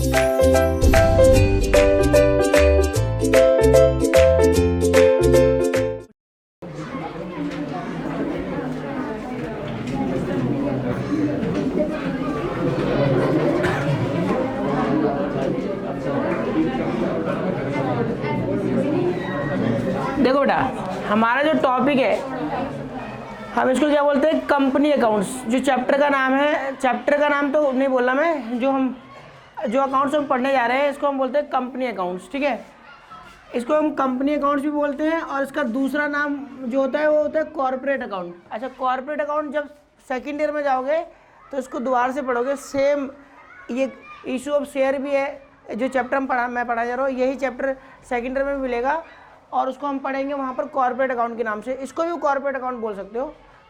देखो बेटा, हमारा जो टॉपिक है हम इसको क्या बोलते हैं, कंपनी अकाउंट्स। जो चैप्टर का नाम है, चैप्टर का नाम तो नहीं बोलना मैं, जो अकाउंट्स हम पढ़ने जा रहे हैं इसको हम बोलते हैं कंपनी अकाउंट्स। ठीक है, इसको हम कंपनी अकाउंट्स भी बोलते हैं और इसका दूसरा नाम जो होता है वो होता है कॉर्पोरेट अकाउंट। अच्छा, कॉर्पोरेट अकाउंट जब सेकेंड ईयर में जाओगे तो इसको दोबारा से पढ़ोगे। सेम ये इशू ऑफ शेयर भी है, जो चैप्टर मैं पढ़ा जा रहा हूँ यही चैप्टर सेकेंड ईयर में मिलेगा और उसको हम पढ़ेंगे वहाँ पर कॉर्पोरेट अकाउंट के नाम से। इसको भी कॉर्पोरेट अकाउंट बोल सकते हो,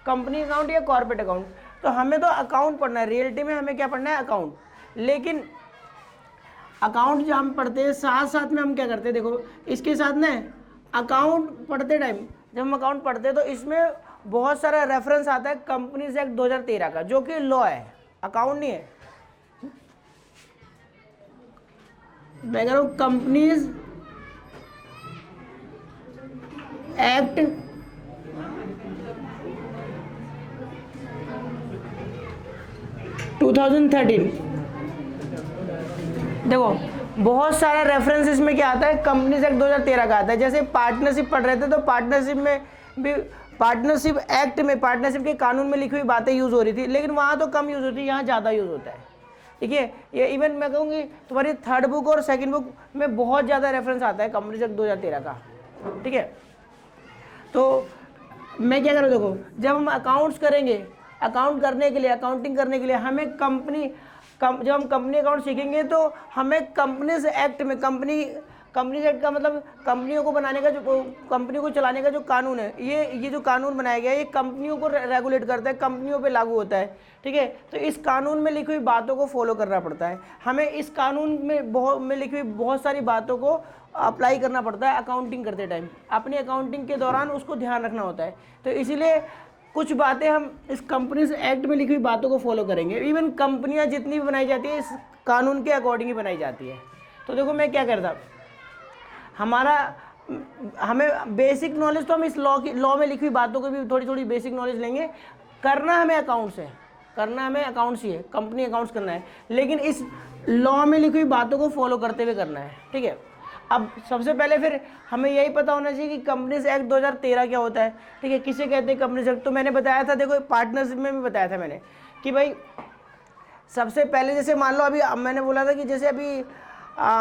कंपनी अकाउंट या कॉर्पोरेट अकाउंट। तो हमें तो अकाउंट पढ़ना है, रियलिटी में हमें क्या पढ़ना है, अकाउंट। लेकिन अकाउंट जब हम पढ़ते हैं साथ साथ में हम क्या करते हैं, देखो इसके साथ ना अकाउंट पढ़ते टाइम जब हम अकाउंट पढ़ते हैं तो इसमें बहुत सारा रेफरेंस आता है कंपनीज एक्ट 2013 का, जो कि लॉ है, अकाउंट नहीं है। मैं कह रहा हूँ कंपनीज एक्ट 2013। देखो बहुत सारा रेफरेंस इसमें क्या आता है, कंपनीज एक्ट 2013 का आता है। जैसे पार्टनरशिप पढ़ रहे थे तो पार्टनरशिप में भी, पार्टनरशिप एक्ट में, पार्टनरशिप के कानून में लिखी हुई बातें यूज़ हो रही थी, लेकिन वहाँ तो कम यूज़ होती है, यहाँ ज़्यादा यूज़ होता है। ठीक है, ये इवन मैं कहूँगी तुम्हारी थर्ड बुक और सेकंड बुक में बहुत ज़्यादा रेफरेंस आता है कंपनीज एक्ट 2013 का। ठीक है, तो मैं क्या करूँ, देखो जब हम अकाउंट्स करेंगे, अकाउंट करने के लिए, अकाउंटिंग करने के लिए हमें जब हम कंपनी अकाउंट सीखेंगे तो हमें कंपनीज एक्ट में, कंपनीज एक्ट का मतलब कंपनियों को बनाने का, जो कंपनी को चलाने का जो कानून है, ये जो कानून बनाया गया है ये कंपनियों को रेगुलेट करता है, कंपनियों पे लागू होता है। ठीक है, तो इस कानून में लिखी हुई बातों को फॉलो करना पड़ता है हमें। इस कानून में लिखी हुई बहुत सारी बातों को अप्लाई करना पड़ता है अकाउंटिंग करते टाइम, अपनी अकाउंटिंग के दौरान उसको ध्यान रखना होता है। तो इसीलिए कुछ बातें हम इस कंपनीज एक्ट में लिखी हुई बातों को फॉलो करेंगे। इवन कंपनियां जितनी भी बनाई जाती है इस कानून के अकॉर्डिंग ही बनाई जाती है। तो देखो मैं क्या करता, हमें बेसिक नॉलेज तो हम इस लॉ में लिखी हुई बातों को भी थोड़ी थोड़ी बेसिक नॉलेज लेंगे। करना हमें अकाउंट्स है, करना हमें अकाउंट्स ही है, कंपनी अकाउंट्स करना है, लेकिन इस लॉ में लिखी हुई बातों को फॉलो करते हुए करना है। ठीक है, अब सबसे पहले फिर हमें यही पता होना चाहिए कि कंपनीज एक्ट 2013 क्या होता है। ठीक है, किसे कहते हैं कंपनीज एक्ट, तो मैंने बताया था, देखो पार्टनरशिप में भी बताया था मैंने कि भाई सबसे पहले जैसे मान लो, अभी मैंने बोला था कि जैसे अभी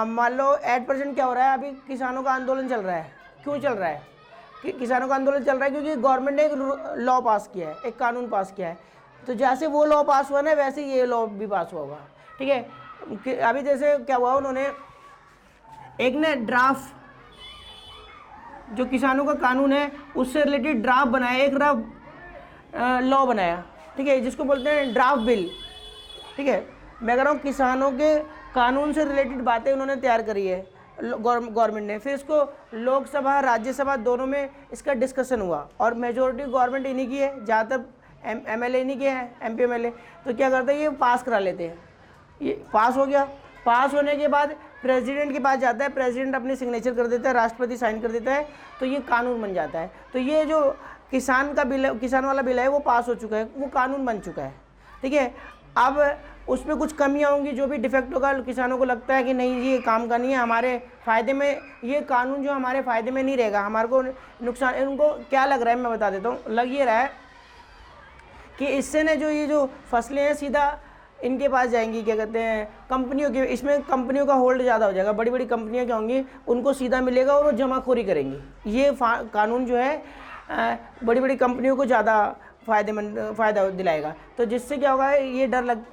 मान लो 8% क्या हो रहा है, अभी किसानों का आंदोलन चल रहा है। क्यों चल रहा है कि किसानों का आंदोलन चल रहा है? क्योंकि गवर्नमेंट ने एक लॉ पास किया है, एक कानून पास किया है। तो जैसे वो लॉ पास हुआ ना वैसे ये लॉ भी पास हुआ होगा। ठीक है, अभी जैसे क्या हुआ, उन्होंने एक ने ड्राफ्ट, जो किसानों का कानून है उससे रिलेटेड ड्राफ्ट बनाया, एक लॉ बनाया। ठीक है, जिसको बोलते हैं ड्राफ्ट बिल। ठीक है, मैं कह रहा हूँ किसानों के कानून से रिलेटेड बातें उन्होंने तैयार करी है गवर्नमेंट ने। फिर इसको लोकसभा राज्यसभा दोनों में इसका डिस्कशन हुआ और मेजोरिटी गवर्नमेंट इन्हीं की है, ज़्यादातर एमएलए इन्हीं के हैं, एमपी एमएलए। तो क्या करते हैं, ये पास करा लेते हैं। ये पास हो गया, पास होने के बाद प्रेसिडेंट के पास जाता है, प्रेसिडेंट अपनी सिग्नेचर कर देता है, राष्ट्रपति साइन कर देता है, तो ये कानून बन जाता है। तो ये जो किसान का बिल, किसान वाला बिल है वो पास हो चुका है, वो कानून बन चुका है। ठीक है, अब उसमें कुछ कमियां होंगी, जो भी डिफेक्ट होगा, किसानों को लगता है कि नहीं ये काम का नहीं है, हमारे फ़ायदे में, ये कानून जो हमारे फ़ायदे में नहीं रहेगा, हमारे को नुकसान, उनको क्या लग रहा है मैं बता देता हूँ। लग ये रहा है कि इससे ने ये जो फसलें हैं सीधा इनके पास जाएंगी, क्या कहते हैं, कंपनियों के, इसमें कंपनियों का होल्ड ज़्यादा हो जाएगा। बड़ी बड़ी कंपनियां क्या होंगी, उनको सीधा मिलेगा और वो जमाखोरी करेंगी। ये कानून जो है बड़ी बड़ी कंपनियों को ज़्यादा फ़ायदा दिलाएगा। तो जिससे क्या होगा, ये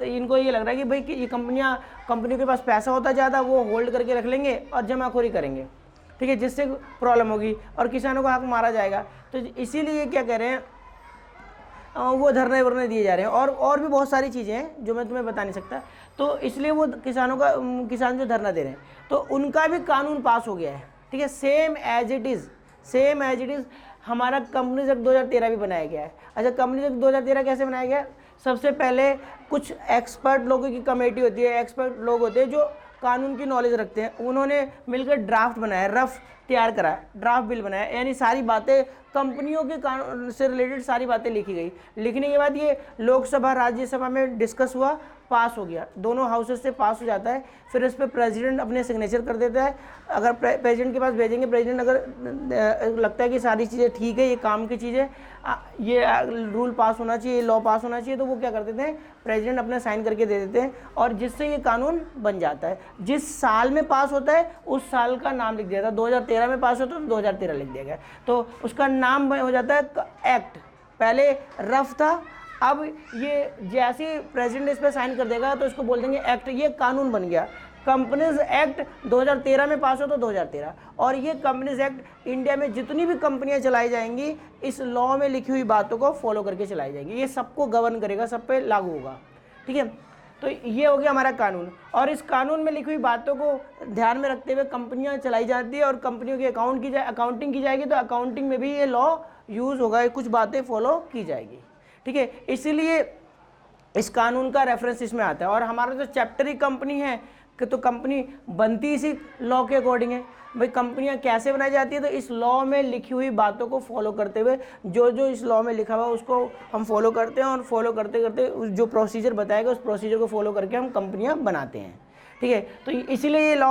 इनको ये लग रहा है कि भाई कि ये कंपनियों के पास पैसा होता ज़्यादा, वो होल्ड करके रख लेंगे और जमाखोरी करेंगे। ठीक है, जिससे प्रॉब्लम होगी और किसानों का हक मारा जाएगा। तो इसीलिए क्या कह रहे हैं, वो धरने वरने दिए जा रहे हैं और भी बहुत सारी चीज़ें हैं जो मैं तुम्हें बता नहीं सकता। तो इसलिए वो किसान जो धरना दे रहे हैं तो उनका भी कानून पास हो गया है। ठीक है, सेम एज इट इज़ हमारा कंपनीज एक्ट 2013 भी बनाया गया है। अच्छा, कंपनीज एक्ट 2013 कैसे बनाया गया? सबसे पहले कुछ एक्सपर्ट लोगों की कमेटी होती है, एक्सपर्ट लोग होते हैं जो कानून की नॉलेज रखते हैं, उन्होंने मिलकर ड्राफ्ट बनाया, रफ तैयार करा, ड्राफ्ट बिल बनाया, यानी सारी बातें कंपनियों के कानून से रिलेटेड सारी बातें लिखी गई। लिखने के बाद ये लोकसभा राज्यसभा में डिस्कस हुआ, पास हो गया, दोनों हाउसेस से पास हो जाता है। फिर इस पर प्रेसिडेंट अपने सिग्नेचर कर देता है। अगर प्रेसिडेंट के पास भेजेंगे, प्रेसिडेंट अगर लगता है कि सारी चीज़ें ठीक है, ये काम की चीज़ है, ये रूल पास होना चाहिए, लॉ पास होना चाहिए, तो वो क्या कर देते हैं, प्रेसिडेंट अपने साइन करके दे देते हैं, और जिससे ये कानून बन जाता है। जिस साल में पास होता है उस साल का नाम लिख दिया था। 2013 में पास होता है तो 2013 लिख दिया गया, तो उसका नाम हो जाता है एक्ट। पहले रफ था, अब ये जैसे प्रेसिडेंट इस पर साइन कर देगा तो इसको बोल देंगे एक्ट, ये कानून बन गया। कंपनीज एक्ट 2013 में पास हो तो 2013, और ये कंपनीज एक्ट इंडिया में जितनी भी कंपनियां चलाई जाएंगी इस लॉ में लिखी हुई बातों को फॉलो करके चलाई जाएंगी, ये सबको गवर्न करेगा, सब पे लागू होगा। ठीक है, तो ये हो गया हमारा कानून, और इस कानून में लिखी हुई बातों को ध्यान में रखते हुए कंपनियां चलाई जाती है, और कंपनियों की अकाउंटिंग की जाएगी, तो अकाउंटिंग में भी ये लॉ यूज़ होगा, कुछ बातें फॉलो की जाएगी। ठीक है, इसीलिए इस कानून का रेफरेंस इसमें आता है। और हमारा जो चैप्टर ही कंपनी है कि तो कंपनी बनती इसी लॉ के अकॉर्डिंग है। भाई कंपनियां कैसे बनाई जाती है, तो इस लॉ में लिखी हुई बातों को फॉलो करते हुए, जो जो इस लॉ में लिखा हुआ है उसको हम फॉलो करते हैं, और फॉलो करते करते जो प्रोसीजर बताएगा उस प्रोसीजर को फॉलो करके हम कंपनियां बनाते हैं। ठीक है, तो इसीलिए ये लॉ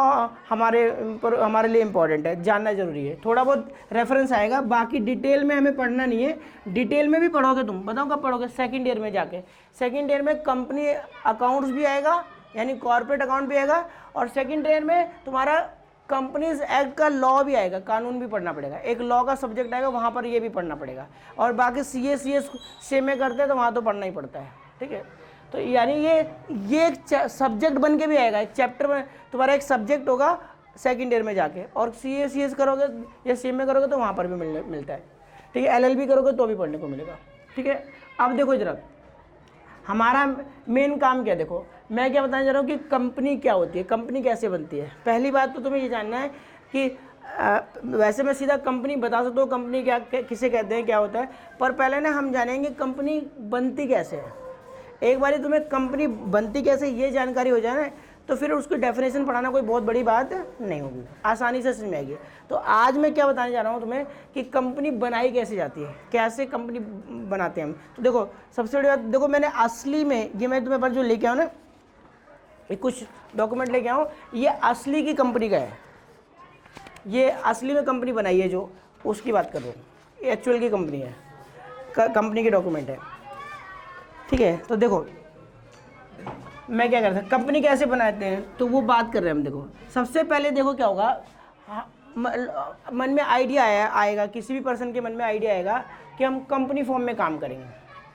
हमारे लिए इम्पॉर्टेंट है, जानना जरूरी है। थोड़ा बहुत रेफरेंस आएगा, बाकी डिटेल में हमें पढ़ना नहीं है। डिटेल में भी पढ़ोगे तुम, बताओ कब पढ़ोगे, सेकंड ईयर में जाके। सेकंड ईयर में कंपनी अकाउंट्स भी आएगा, यानी कॉर्पोरेट अकाउंट भी आएगा, और सेकंड ईयर में तुम्हारा कंपनीज एक्ट का लॉ भी आएगा, कानून भी पढ़ना पड़ेगा। एक लॉ का सब्जेक्ट आएगा, वहाँ पर ये भी पढ़ना पड़ेगा। और बाकी CA सेम में करते हैं तो वहाँ तो पढ़ना ही पड़ता है। ठीक है, तो यानी ये एक सब्जेक्ट बन के भी आएगा, एक चैप्टर में तुम्हारा एक सब्जेक्ट होगा सेकंड ईयर में जाके। और CA करोगे या सेम में करोगे तो वहाँ पर भी मिलता है। ठीक है, LLB करोगे तो भी पढ़ने को मिलेगा। ठीक है, अब देखो जरा हमारा मेन काम क्या है। देखो मैं क्या बताने जा रहा हूँ कि कंपनी क्या होती है, कंपनी कैसे बनती है। पहली बात तो तुम्हें ये जानना है कि वैसे मैं सीधा कंपनी बता सकता हूँ, कंपनी क्या किसे कहते हैं, क्या होता है, पर पहले ना हम जानेंगे कंपनी बनती कैसे है। एक बार तुम्हें कंपनी बनती कैसे ये जानकारी हो जाए ना, तो फिर उसकी डेफिनेशन पढ़ाना कोई बहुत बड़ी बात नहीं होगी, आसानी से समझ में आएगी। तो आज मैं क्या बताने जा रहा हूँ तुम्हें कि कंपनी बनाई कैसे जाती है, कैसे कंपनी बनाते हैं हम। तो देखो सबसे बड़ी बात, देखो मैंने असली में ये मैं तुम्हें पर जो लेके आऊँ ना, ये कुछ डॉक्यूमेंट लेके आऊँ, ये असली की कंपनी का है, ये असली में कंपनी बनाई है जो, उसकी बात कर रहा हूँ, ये एक्चुअल की कंपनी है, कंपनी के डॉक्यूमेंट है। ठीक है, तो देखो मैं क्या करता, कंपनी कैसे बनाते हैं तो वो बात कर रहे हैं हम। देखो सबसे पहले देखो क्या होगा, मन में आइडिया आएगा, किसी भी पर्सन के मन में आइडिया आएगा कि हम कंपनी फॉर्म में काम करेंगे,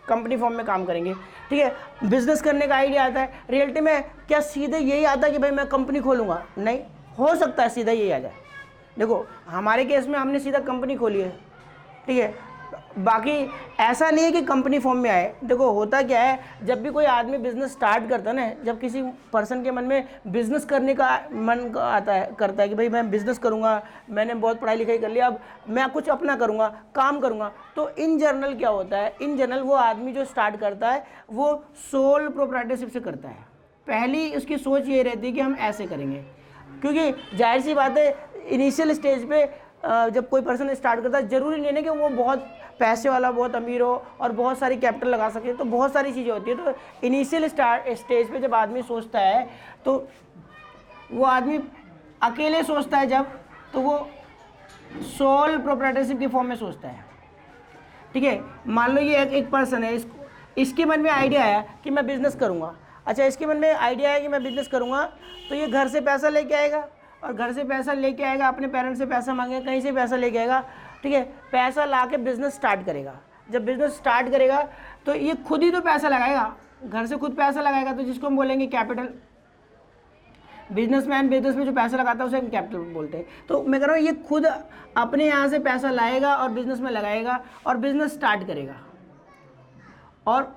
कंपनी फॉर्म में काम करेंगे। ठीक है, बिजनेस करने का आइडिया आता है। रियलिटी में क्या सीधे यही आता है कि भाई मैं कंपनी खोलूँगा? नहीं, हो सकता है सीधा यही आ जाए। देखो हमारे केस में हमने सीधा कंपनी खोली है। ठीक है, बाकी ऐसा नहीं है कि कंपनी फॉर्म में आए। देखो होता क्या है, जब भी कोई आदमी बिजनेस स्टार्ट करता है ना, जब किसी पर्सन के मन में बिजनेस करने का मन आता है, करता है कि भाई मैं बिजनेस करूँगा, मैंने बहुत पढ़ाई लिखाई कर लिया, अब मैं कुछ अपना करूँगा, काम करूँगा, तो इन जनरल क्या होता है, इन जनरल वो आदमी जो स्टार्ट करता है वो सोल प्रोप्राइटरशिप से करता है। पहली उसकी सोच ये रहती है कि हम ऐसे करेंगे, क्योंकि जाहिर सी बात है इनिशियल स्टेज पे जब कोई पर्सन स्टार्ट करता है, ज़रूरी नहीं है कि वो बहुत पैसे वाला, बहुत अमीर हो और बहुत सारी कैपिटल लगा सके, तो बहुत सारी चीज़ें होती है। तो इनिशियल स्टेज पे जब आदमी सोचता है तो वो आदमी अकेले सोचता है, जब तो वो सोल प्रोप्राइटरशिप की फॉर्म में सोचता है। ठीक है, मान लो ये एक पर्सन है, इसके मन में आइडिया आया कि मैं बिज़नेस करूँगा। अच्छा, इसके मन में आइडिया है कि मैं बिज़नेस करूँगा, तो ये घर से पैसा लेके आएगा, और घर से पैसा लेके आएगा, अपने पेरेंट्स से पैसा मांगेगा, कहीं से पैसा लेके आएगा। ठीक है, पैसा ला के बिज़नेस स्टार्ट करेगा। जब बिज़नेस स्टार्ट करेगा तो ये खुद ही तो पैसा लगाएगा, घर से खुद पैसा लगाएगा, तो जिसको हम बोलेंगे कैपिटल। बिजनेसमैन बिजनेस में जो पैसा लगाता है उसे हम कैपिटल बोलते हैं। तो मैं कह रहा हूँ ये खुद अपने यहाँ से पैसा लाएगा और बिज़नेस में लगाएगा और बिज़नेस स्टार्ट करेगा। और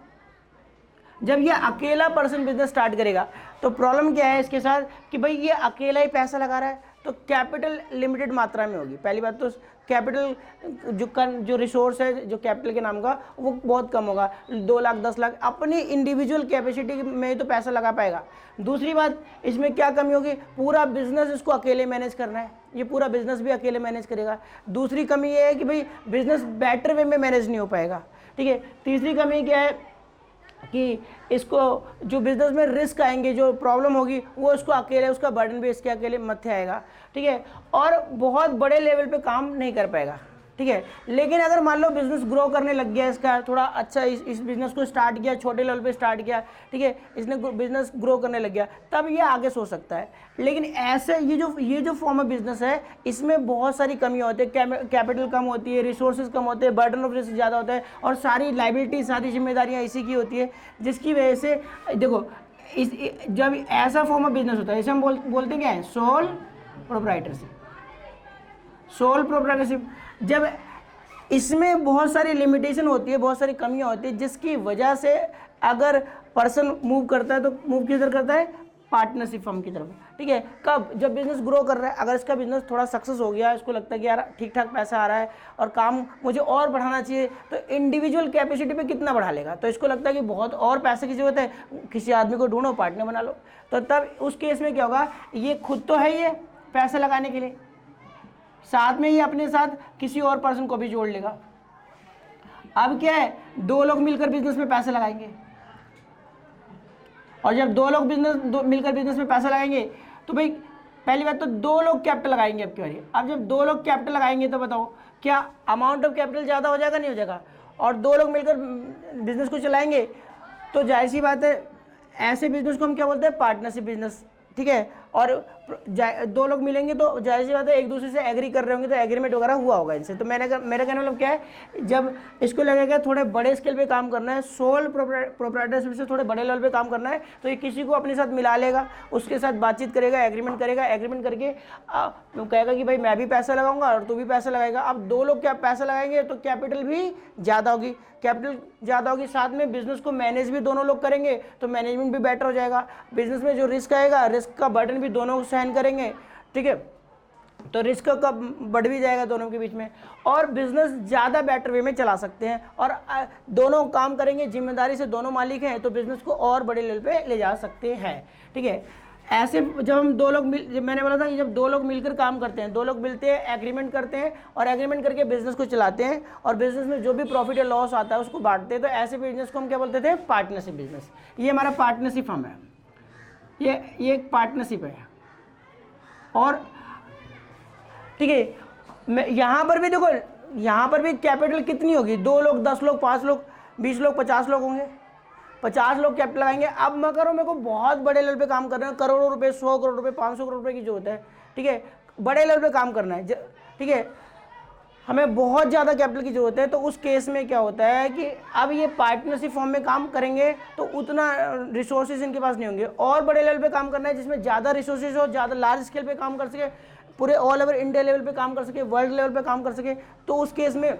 जब ये अकेला पर्सन बिजनेस स्टार्ट करेगा तो प्रॉब्लम क्या है इसके साथ कि भाई ये अकेला ही पैसा लगा रहा है, तो कैपिटल लिमिटेड मात्रा में होगी। पहली बात तो कैपिटल जो रिसोर्स है जो कैपिटल के नाम का वो बहुत कम होगा, 2 लाख 10 लाख अपनी इंडिविजुअल कैपेसिटी में ही तो पैसा लगा पाएगा। दूसरी बात इसमें क्या कमी होगी, पूरा बिजनेस इसको अकेले मैनेज करना है, ये पूरा बिजनेस भी अकेले मैनेज करेगा। दूसरी कमी ये है कि भाई बिजनेस बेटर वे में मैनेज नहीं हो पाएगा, ठीक है। तीसरी कमी क्या है कि इसको जो बिजनेस में रिस्क आएंगे, जो प्रॉब्लम होगी वो इसको अकेले, उसका बर्डन भी इसके अकेले मत्थे आएगा, ठीक है, और बहुत बड़े लेवल पे काम नहीं कर पाएगा, ठीक है। लेकिन अगर मान लो बिजनेस ग्रो करने लग गया, इसका थोड़ा अच्छा इस बिजनेस को स्टार्ट किया, छोटे लेवल पे स्टार्ट किया, ठीक है, इसने बिजनेस ग्रो करने लग गया, तब ये आगे सोच सकता है। लेकिन ऐसे ये जो फॉर्म ऑफ बिजनेस है इसमें बहुत सारी कमियाँ होती है, कैपिटल कम होती है, रिसोर्सेज कम होते हैं, बर्डन ऑफ रिस्क ज़्यादा होता है, और सारी लाइबिलिटी, सारी जिम्मेदारियाँ इसी की होती है, जिसकी वजह से देखो जब ऐसा फॉर्म ऑफ बिजनेस होता है इसे हम बोलते हैं क्या है, सोल प्रोप्राइटरशिप। सोल प्रोप्राइटरशिप जब इसमें बहुत सारी लिमिटेशन होती है, बहुत सारी कमियां होती है, जिसकी वजह से अगर पर्सन मूव करता है तो मूव किधर करता है, पार्टनरशिप फर्म की तरफ, ठीक है। कब, जब बिजनेस ग्रो कर रहा है, अगर इसका बिजनेस थोड़ा सक्सेस हो गया, इसको लगता है कि यार ठीक ठाक पैसा आ रहा है और काम मुझे और बढ़ाना चाहिए, तो इंडिविजुअल कैपेसिटी पे कितना बढ़ा लेगा, तो इसको लगता है कि बहुत और पैसे की जरूरत है, किसी आदमी को ढूंढो, पार्टनर बना लो। तो तब उस केस में क्या होगा, ये खुद तो है ये पैसा लगाने के लिए, साथ में ही अपने साथ किसी और पर्सन को भी जोड़ लेगा। अब क्या है, 2 लोग मिलकर बिजनेस में पैसे लगाएंगे, और जब 2 लोग मिलकर बिजनेस में पैसा लगाएंगे तो भाई पहली बात तो 2 लोग कैपिटल लगाएंगे अब की बारी। अब जब 2 लोग कैपिटल लगाएंगे तो बताओ क्या अमाउंट ऑफ कैपिटल ज़्यादा हो जाएगा, नहीं हो जाएगा, और 2 लोग मिलकर बिजनेस को चलाएंगे, तो जाहिर सी बात है ऐसे बिजनेस को हम क्या बोलते हैं, पार्टनरशिप बिजनेस, ठीक है। और 2 लोग मिलेंगे तो जाहिर सी बात है एक दूसरे से एग्री कर रहे होंगे, तो एग्रीमेंट वगैरह हुआ होगा इनसे। तो मेरा कहना मतलब क्या है, जब इसको लगेगा थोड़े बड़े स्केल पे काम करना है, सोल प्रोप्राइटरशिप से थोड़े बड़े लेवल पे काम करना है, तो ये किसी को अपने साथ मिला लेगा, उसके साथ बातचीत करेगा, एग्रीमेंट करेगा, एग्रीमेंट करके कहेगा कि भाई मैं भी पैसा लगाऊंगा और तू भी पैसा लगाएगा। अब 2 लोग क्या पैसा लगाएंगे तो कैपिटल भी ज़्यादा होगी, साथ में बिजनेस को मैनेज भी दोनों लोग करेंगे, तो मैनेजमेंट भी बेटर हो जाएगा। बिजनेस में जो रिस्क आएगा, रिस्क का बर्डन भी दोनों सहन करेंगे, ठीक है, तो रिस्क का बढ़ भी जाएगा दोनों के बीच में, और बिजनेस ज़्यादा बेटर वे में चला सकते हैं, और दोनों काम करेंगे जिम्मेदारी से, दोनों मालिक हैं, तो बिजनेस को और बड़े लेवल पे ले जा सकते हैं, ठीक है। ऐसे जब हम 2 लोग मैंने बोला था कि जब 2 लोग मिलकर काम करते हैं, 2 लोग मिलते हैं, एग्रीमेंट करते हैं, और एग्रीमेंट करके बिजनेस को चलाते हैं, और बिजनेस में जो भी प्रॉफिट या लॉस आता है उसको बांटते हैं, तो ऐसे बिजनेस को हम क्या बोलते थे, पार्टनरशिप बिजनेस। ये हमारा पार्टनरशिप फर्म है, ये एक पार्टनरशिप है। और ठीक है, मैं यहाँ पर भी देखो, यहाँ पर भी कैपिटल कितनी होगी, 2 लोग 10 लोग 5 लोग 20 लोग 50 लोग होंगे, 50 लोग कैपिटल लगाएंगे। अब मेरे को बहुत बड़े लेवल पे काम करना है, करोड़ों रुपए, 100 करोड़ रुपए, 500 करोड़ रुपए की जरूरत है, ठीक है, बड़े लेवल पे काम करना है, ठीक है, हमें बहुत ज़्यादा कैपिटल की ज़रूरत है। तो उस केस में क्या होता है कि अब ये पार्टनरशिप फॉर्म में काम करेंगे तो उतना रिसोर्सेज इनके पास नहीं होंगे, और बड़े लेवल पे काम करना है जिसमें ज़्यादा रिसोर्सेज हो, ज़्यादा लार्ज स्केल पे काम कर सके, पूरे ऑल ओवर इंडिया लेवल पे काम कर सके, वर्ल्ड लेवल पे काम कर सके, तो उस केस में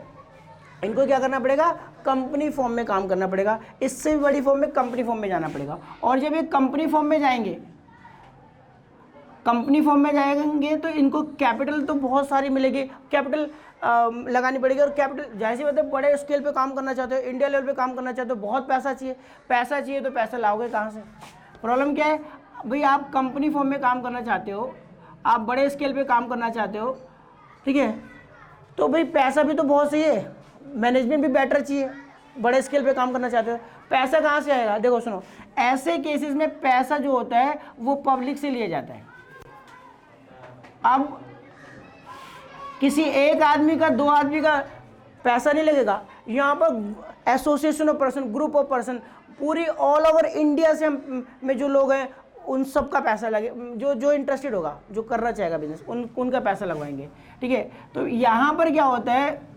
इनको क्या करना पड़ेगा, कंपनी फॉर्म में काम करना पड़ेगा। इससे भी बड़ी फॉर्म में कंपनी फॉर्म में जाना पड़ेगा। और जब ये कंपनी फॉर्म में जाएंगे, कंपनी फॉर्म में जाएंगे तो इनको कैपिटल तो बहुत सारी मिलेगी, कैपिटल लगानी पड़ेगी, और कैपिटल जाहिर सी बात है बड़े स्केल पे काम करना चाहते हो, इंडिया लेवल पे काम करना चाहते हो, बहुत पैसा चाहिए, तो पैसा लाओगे कहाँ से। प्रॉब्लम क्या है भाई, आप कंपनी फॉर्म में काम करना चाहते हो, आप बड़े स्केल पे काम करना चाहते हो, ठीक है, तो भाई पैसा भी तो बहुत चाहिए, मैनेजमेंट भी बेटर चाहिए, बड़े स्केल पे काम करना चाहते हो, पैसा कहाँ से आएगा। देखो सुनो, ऐसे केसेस में पैसा जो होता है वो पब्लिक से लिया जाता है। अब किसी एक आदमी का, 2 आदमी का पैसा नहीं लगेगा, यहाँ पर association of person, group of person, पूरी ऑल ओवर इंडिया से में जो लोग हैं उन सब का पैसा लगे, जो इंटरेस्टेड होगा, जो करना चाहेगा बिजनेस, उनका पैसा लगवाएंगे, ठीक है। तो यहाँ पर क्या होता है,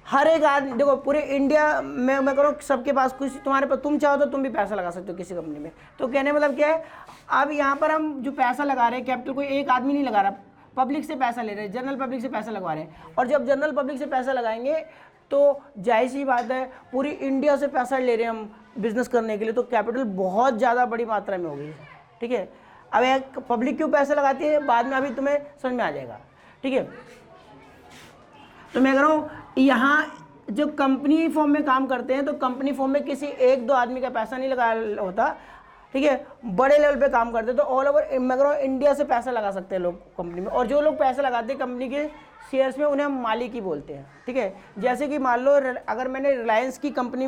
हर एक आदमी, देखो पूरे इंडिया में मैं करो सबके पास कुछ, तुम्हारे पास, तुम चाहो तो तुम भी पैसा लगा सकते हो किसी कंपनी में। तो कहने मतलब क्या है, अब यहाँ पर हम जो पैसा लगा रहे हैं, कैपिटल कोई एक आदमी नहीं लगा रहा, पब्लिक से पैसा ले रहे हैं, जनरल पब्लिक से पैसा लगवा रहे हैं। और जब जनरल पब्लिक से पैसा लगाएंगे तो जाहिर सी बात है पूरी इंडिया से पैसा ले रहे हैं हम बिजनेस करने के लिए, तो कैपिटल बहुत ज़्यादा बड़ी मात्रा में होगी, ठीक है। अब एक पब्लिक क्यों पैसे लगाती है बाद में अभी तुम्हें समझ में आ जाएगा, ठीक है। तो मैं कह रहा हूँ यहाँ जो कंपनी फॉर्म में काम करते हैं तो कंपनी फॉर्म में किसी एक दो आदमी का पैसा नहीं लगा होता, ठीक है, बड़े लेवल पे काम करते हैं। तो ऑल ओवर मैं कह रहा हूँ इंडिया से पैसा लगा सकते हैं लोग कंपनी में, और जो लोग पैसा लगाते हैं कंपनी के शेयर्स में उन्हें हम मालिक ही बोलते हैं, ठीक है। जैसे कि मान लो अगर मैंने रिलायंस की कंपनी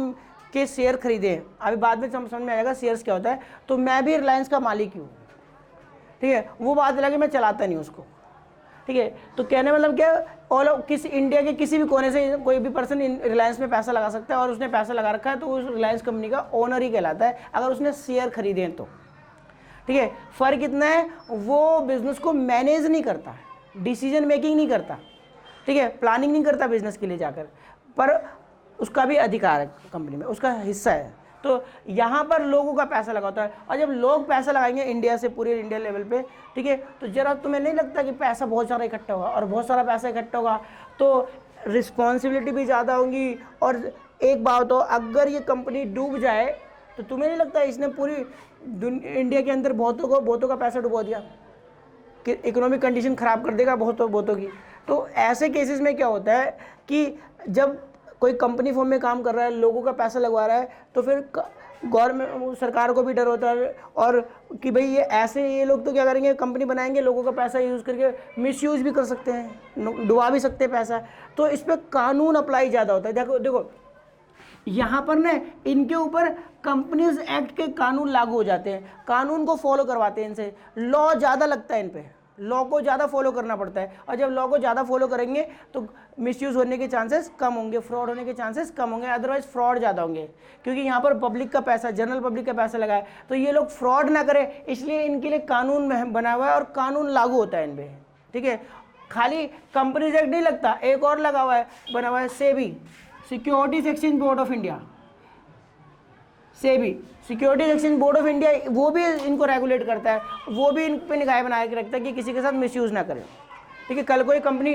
के शेयर खरीदे, अभी बाद में समझ में आएगा शेयर्स क्या होता है, तो मैं भी रिलायंस का मालिक ही हूँ, ठीक है। वो बात लगे मैं चलाता नहीं उसको, ठीक है। तो कहने मतलब क्या, ऑल किसी इंडिया के किसी भी कोने से कोई भी पर्सन रिलायंस में पैसा लगा सकता है, और उसने पैसा लगा रखा है तो उस रिलायंस कंपनी का ओनर ही कहलाता है अगर उसने शेयर खरीदे हैं तो, ठीक है। फ़र्क इतना है वो बिजनेस को मैनेज नहीं करता, डिसीजन मेकिंग नहीं करता, ठीक है, प्लानिंग नहीं करता बिजनेस के लिए जाकर, पर उसका भी अधिकार है कंपनी में, उसका हिस्सा है। तो यहाँ पर लोगों का पैसा लगा होता है, और जब लोग पैसा लगाएंगे इंडिया से पूरे इंडिया लेवल पे, ठीक है, तो जरा तुम्हें नहीं लगता कि पैसा बहुत सारा इकट्ठा होगा, और बहुत सारा पैसा इकट्ठा होगा तो रिस्पॉन्सिबिलिटी भी ज़्यादा होंगी। और एक बात हो, अगर ये कंपनी डूब जाए तो तुम्हें नहीं लगता इसने पूरी इंडिया के अंदर बहुतों का पैसा डुबो दिया, कि इकोनॉमिक कंडीशन ख़राब कर देगा बहुतों की। तो ऐसे केसेस में क्या होता है कि जब कोई कंपनी फॉर्म में काम कर रहा है, लोगों का पैसा लगवा रहा है, तो फिर गवर्नमेंट सरकार को भी डर होता है, और कि भाई ये लोग तो क्या करेंगे, कंपनी बनाएंगे, लोगों का पैसा यूज़ करके मिसयूज भी कर सकते हैं, डुबा भी सकते हैं पैसा। तो इस पर कानून अप्लाई ज़्यादा होता है। देखो यहाँ पर ना इनके ऊपर कंपनीज एक्ट के कानून लागू हो जाते हैं, कानून को फॉलो करवाते हैं इनसे, लॉ ज़्यादा लगता है इन पर, लॉ को ज़्यादा फॉलो करना पड़ता है। और जब लॉ को ज़्यादा फॉलो करेंगे तो मिसयूज़ होने के चांसेस कम होंगे, फ्रॉड होने के चांसेस कम होंगे, अदरवाइज फ्रॉड ज़्यादा होंगे, क्योंकि यहाँ पर पब्लिक का पैसा, जनरल पब्लिक का पैसा लगा है, तो ये लोग फ्रॉड ना करें इसलिए इनके लिए कानून बना हुआ है और कानून लागू होता है इन पर, ठीक है। खाली कंपनीज एक्ट नहीं लगता, एक और लगा हुआ है, बना हुआ है SEBI, securities exchange board of India, SEBI securities exchange board of India, वो भी इनको रेगुलेट करता है, वो भी इन पे निगाह बना के रखता है कि किसी के साथ मिसयूज़ ना करें, ठीक है। कल कोई कंपनी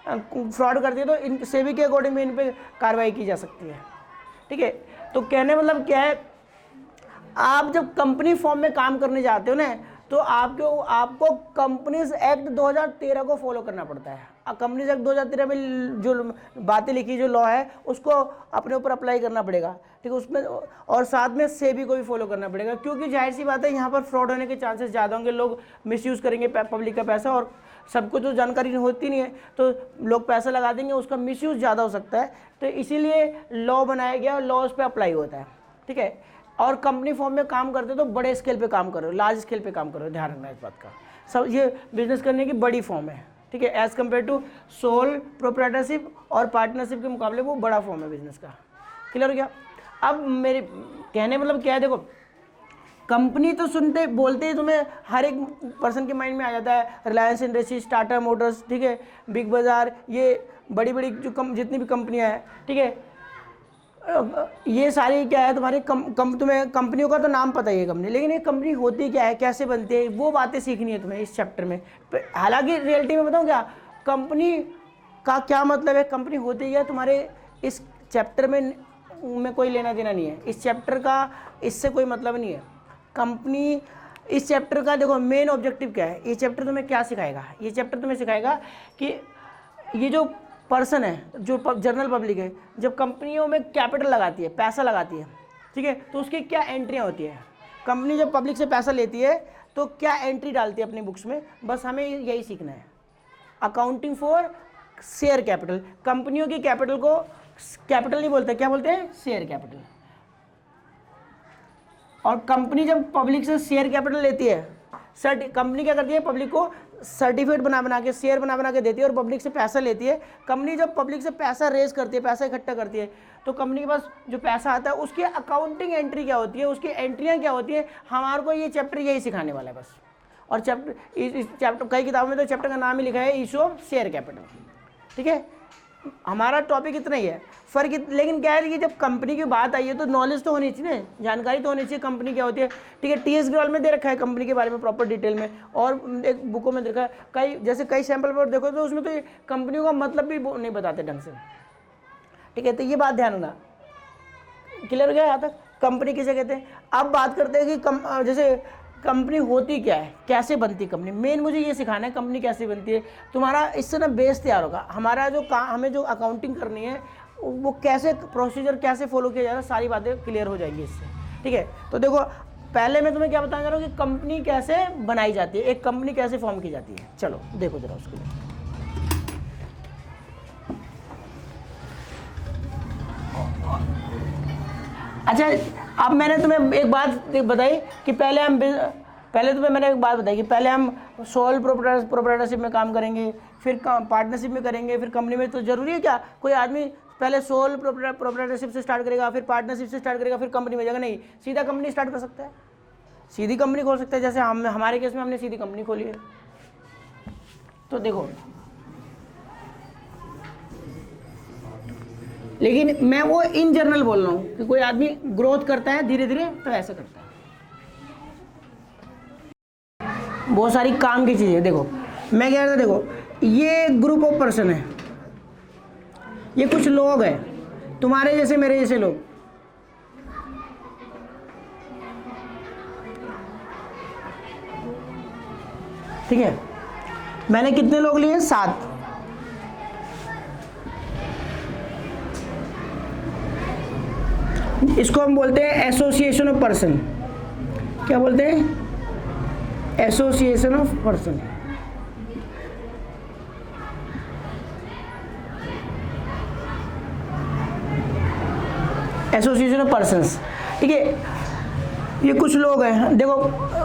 फ्रॉड करती है तो इन सेबी के अकॉर्डिंग में इन पे कार्रवाई की जा सकती है, ठीक है। तो कहने मतलब क्या है, आप जब कंपनी फॉर्म में काम करने जाते हो ना, तो आपको कंपनीज एक्ट 2013 को फॉलो करना पड़ता है। कंपनीज एक्ट 2013 में जो बातें लिखी, जो लॉ है, उसको अपने ऊपर अप्लाई करना पड़ेगा, ठीक है, उसमें। और साथ में सेबी को भी फॉलो करना पड़ेगा, क्योंकि जाहिर सी बात है यहाँ पर फ्रॉड होने के चांसेस ज़्यादा होंगे, लोग मिसयूज़ करेंगे पब्लिक का पैसा, और सबको तो जानकारी होती नहीं है तो लोग पैसा लगा देंगे, उसका मिसयूज़ ज़्यादा हो सकता है। तो इसीलिए लॉ बनाया गया, लॉ उस पर अप्लाई होता है, ठीक है। और कंपनी फॉर्म में काम करते तो बड़े स्केल पे काम करो, लार्ज स्केल पे काम करो, ध्यान रखना इस बात का। सब ये बिजनेस करने की बड़ी फॉर्म है, ठीक है, as compare to sole proprietorship और पार्टनरशिप के मुकाबले वो बड़ा फॉर्म है बिजनेस का। क्लियर हो गया? अब मेरे कहने मतलब क्या है, देखो कंपनी तो सुनते बोलते ही तुम्हें हर एक पर्सन के माइंड में आ जाता है, रिलायंस इंडस्ट्रीज, टाटा मोटर्स, ठीक है, बिग बाज़ार, ये बड़ी बड़ी जो जितनी भी कंपनियां हैं, ठीक है, ये सारी क्या है तुम्हारी तुम्हें कंपनियों का तो नाम पता ही है कंपनी, लेकिन ये कंपनी होती क्या है, कैसे बनती है, वो बातें सीखनी है तुम्हें इस चैप्टर में। हालांकि रियलिटी में बताऊँ क्या, कंपनी का क्या मतलब है, कंपनी होती क्या, तुम्हारे इस चैप्टर में कोई लेना देना नहीं है, इस चैप्टर का इससे कोई मतलब नहीं है। कंपनी इस चैप्टर का देखो मेन ऑब्जेक्टिव क्या है, ये चैप्टर तुम्हें क्या सिखाएगा, ये चैप्टर तुम्हें सिखाएगा कि ये जो पर्सन है, जो जनरल पब्लिक है, जब कंपनियों में कैपिटल लगाती है, पैसा लगाती है, ठीक है, तो उसकी क्या एंट्रियाँ होती है। कंपनी जब पब्लिक से पैसा लेती है तो क्या एंट्री डालती है अपनी बुक्स में, बस हमें यही सीखना है। अकाउंटिंग फॉर शेयर कैपिटल, कंपनियों की कैपिटल को कैपिटल नहीं बोलते, क्या बोलते हैं, शेयर कैपिटल। और कंपनी जब पब्लिक से शेयर कैपिटल लेती है, कंपनी क्या करती है, पब्लिक को सर्टिफिकेट बना के, शेयर बना के देती है और पब्लिक से पैसा लेती है। कंपनी जब पब्लिक से पैसा रेज करती है, पैसा इकट्ठा करती है, तो कंपनी के पास जो पैसा आता है उसकी अकाउंटिंग एंट्री क्या होती है, उसकी एंट्रियाँ क्या होती है, हमारे को ये चैप्टर यही सिखाने वाला है बस। और इस चैप्टर कई किताबों में तो चैप्टर का नाम ही लिखा है इशू ऑफ शेयर कैपिटल, ठीक है। हमारा टॉपिक इतना ही है, लेकिन क्या है कि जब कंपनी की बात आई है तो नॉलेज तो होनी चाहिए, जानकारी तो होनी चाहिए कंपनी क्या होती है, ठीक है। टीएस ग्रोल में दे रखा है कंपनी के बारे में प्रॉपर डिटेल में, और एक बुकों में दे रखा है, कई सैंपल पर देखो तो उसमें तो ये कंपनियों का मतलब भी नहीं बताते ढंग से, ठीक है। तो ये बात ध्यान रखना। क्लियर हो गया यहाँ तक कंपनी किसे कहते हैं। अब बात करते हैं कि जैसे कंपनी होती क्या है, कैसे बनती है कंपनी, मेन मुझे ये सिखाना है कंपनी कैसे बनती है। तुम्हारा इससे ना बेस तैयार होगा। हमारा जो काम, हमें जो अकाउंटिंग करनी है वो कैसे प्रोसीजर कैसे फॉलो किया जाएगा, सारी बातें क्लियर हो जाएंगी इससे, ठीक है। तो देखो पहले मैं तुम्हें क्या बताने जा रहा हूँ कि कंपनी कैसे बनाई जाती है, एक कंपनी कैसे फॉर्म की जाती है। चलो देखो जरा उसके लिए। अच्छा, अब मैंने तुम्हें एक बात बताई कि पहले तुम्हें मैंने एक बात बताई कि पहले हम सोल प्रोप्राइटरशिप में काम करेंगे, फिर पार्टनरशिप में करेंगे, फिर कंपनी में। तो जरूरी है क्या कोई आदमी पहले सोल प्रोप्राइटरशिप से स्टार्ट करेगा, फिर पार्टनरशिप से स्टार्ट करेगा, फिर कंपनी में जाएगा? नहीं, सीधा कंपनी स्टार्ट कर सकता है, सीधी कंपनी खोल सकता है। जैसे हमारे केस में हमने सीधी कंपनी खोली है। तो देखो, लेकिन मैं वो इन जनरल बोल रहा हूँ कि कोई आदमी ग्रोथ करता है धीरे धीरे तो ऐसा करता है। बहुत सारी काम की चीज़ें। देखो मैं कह रहा था, देखो ये ग्रुप ऑफ पर्सन है, ये कुछ लोग हैं तुम्हारे जैसे मेरे जैसे लोग। ठीक है, मैंने कितने लोग लिए? 7। इसको हम बोलते हैं एसोसिएशन ऑफ पर्सन। क्या बोलते हैं? Association of person. Association of persons, ठीक है। ये कुछ लोग हैं, देखो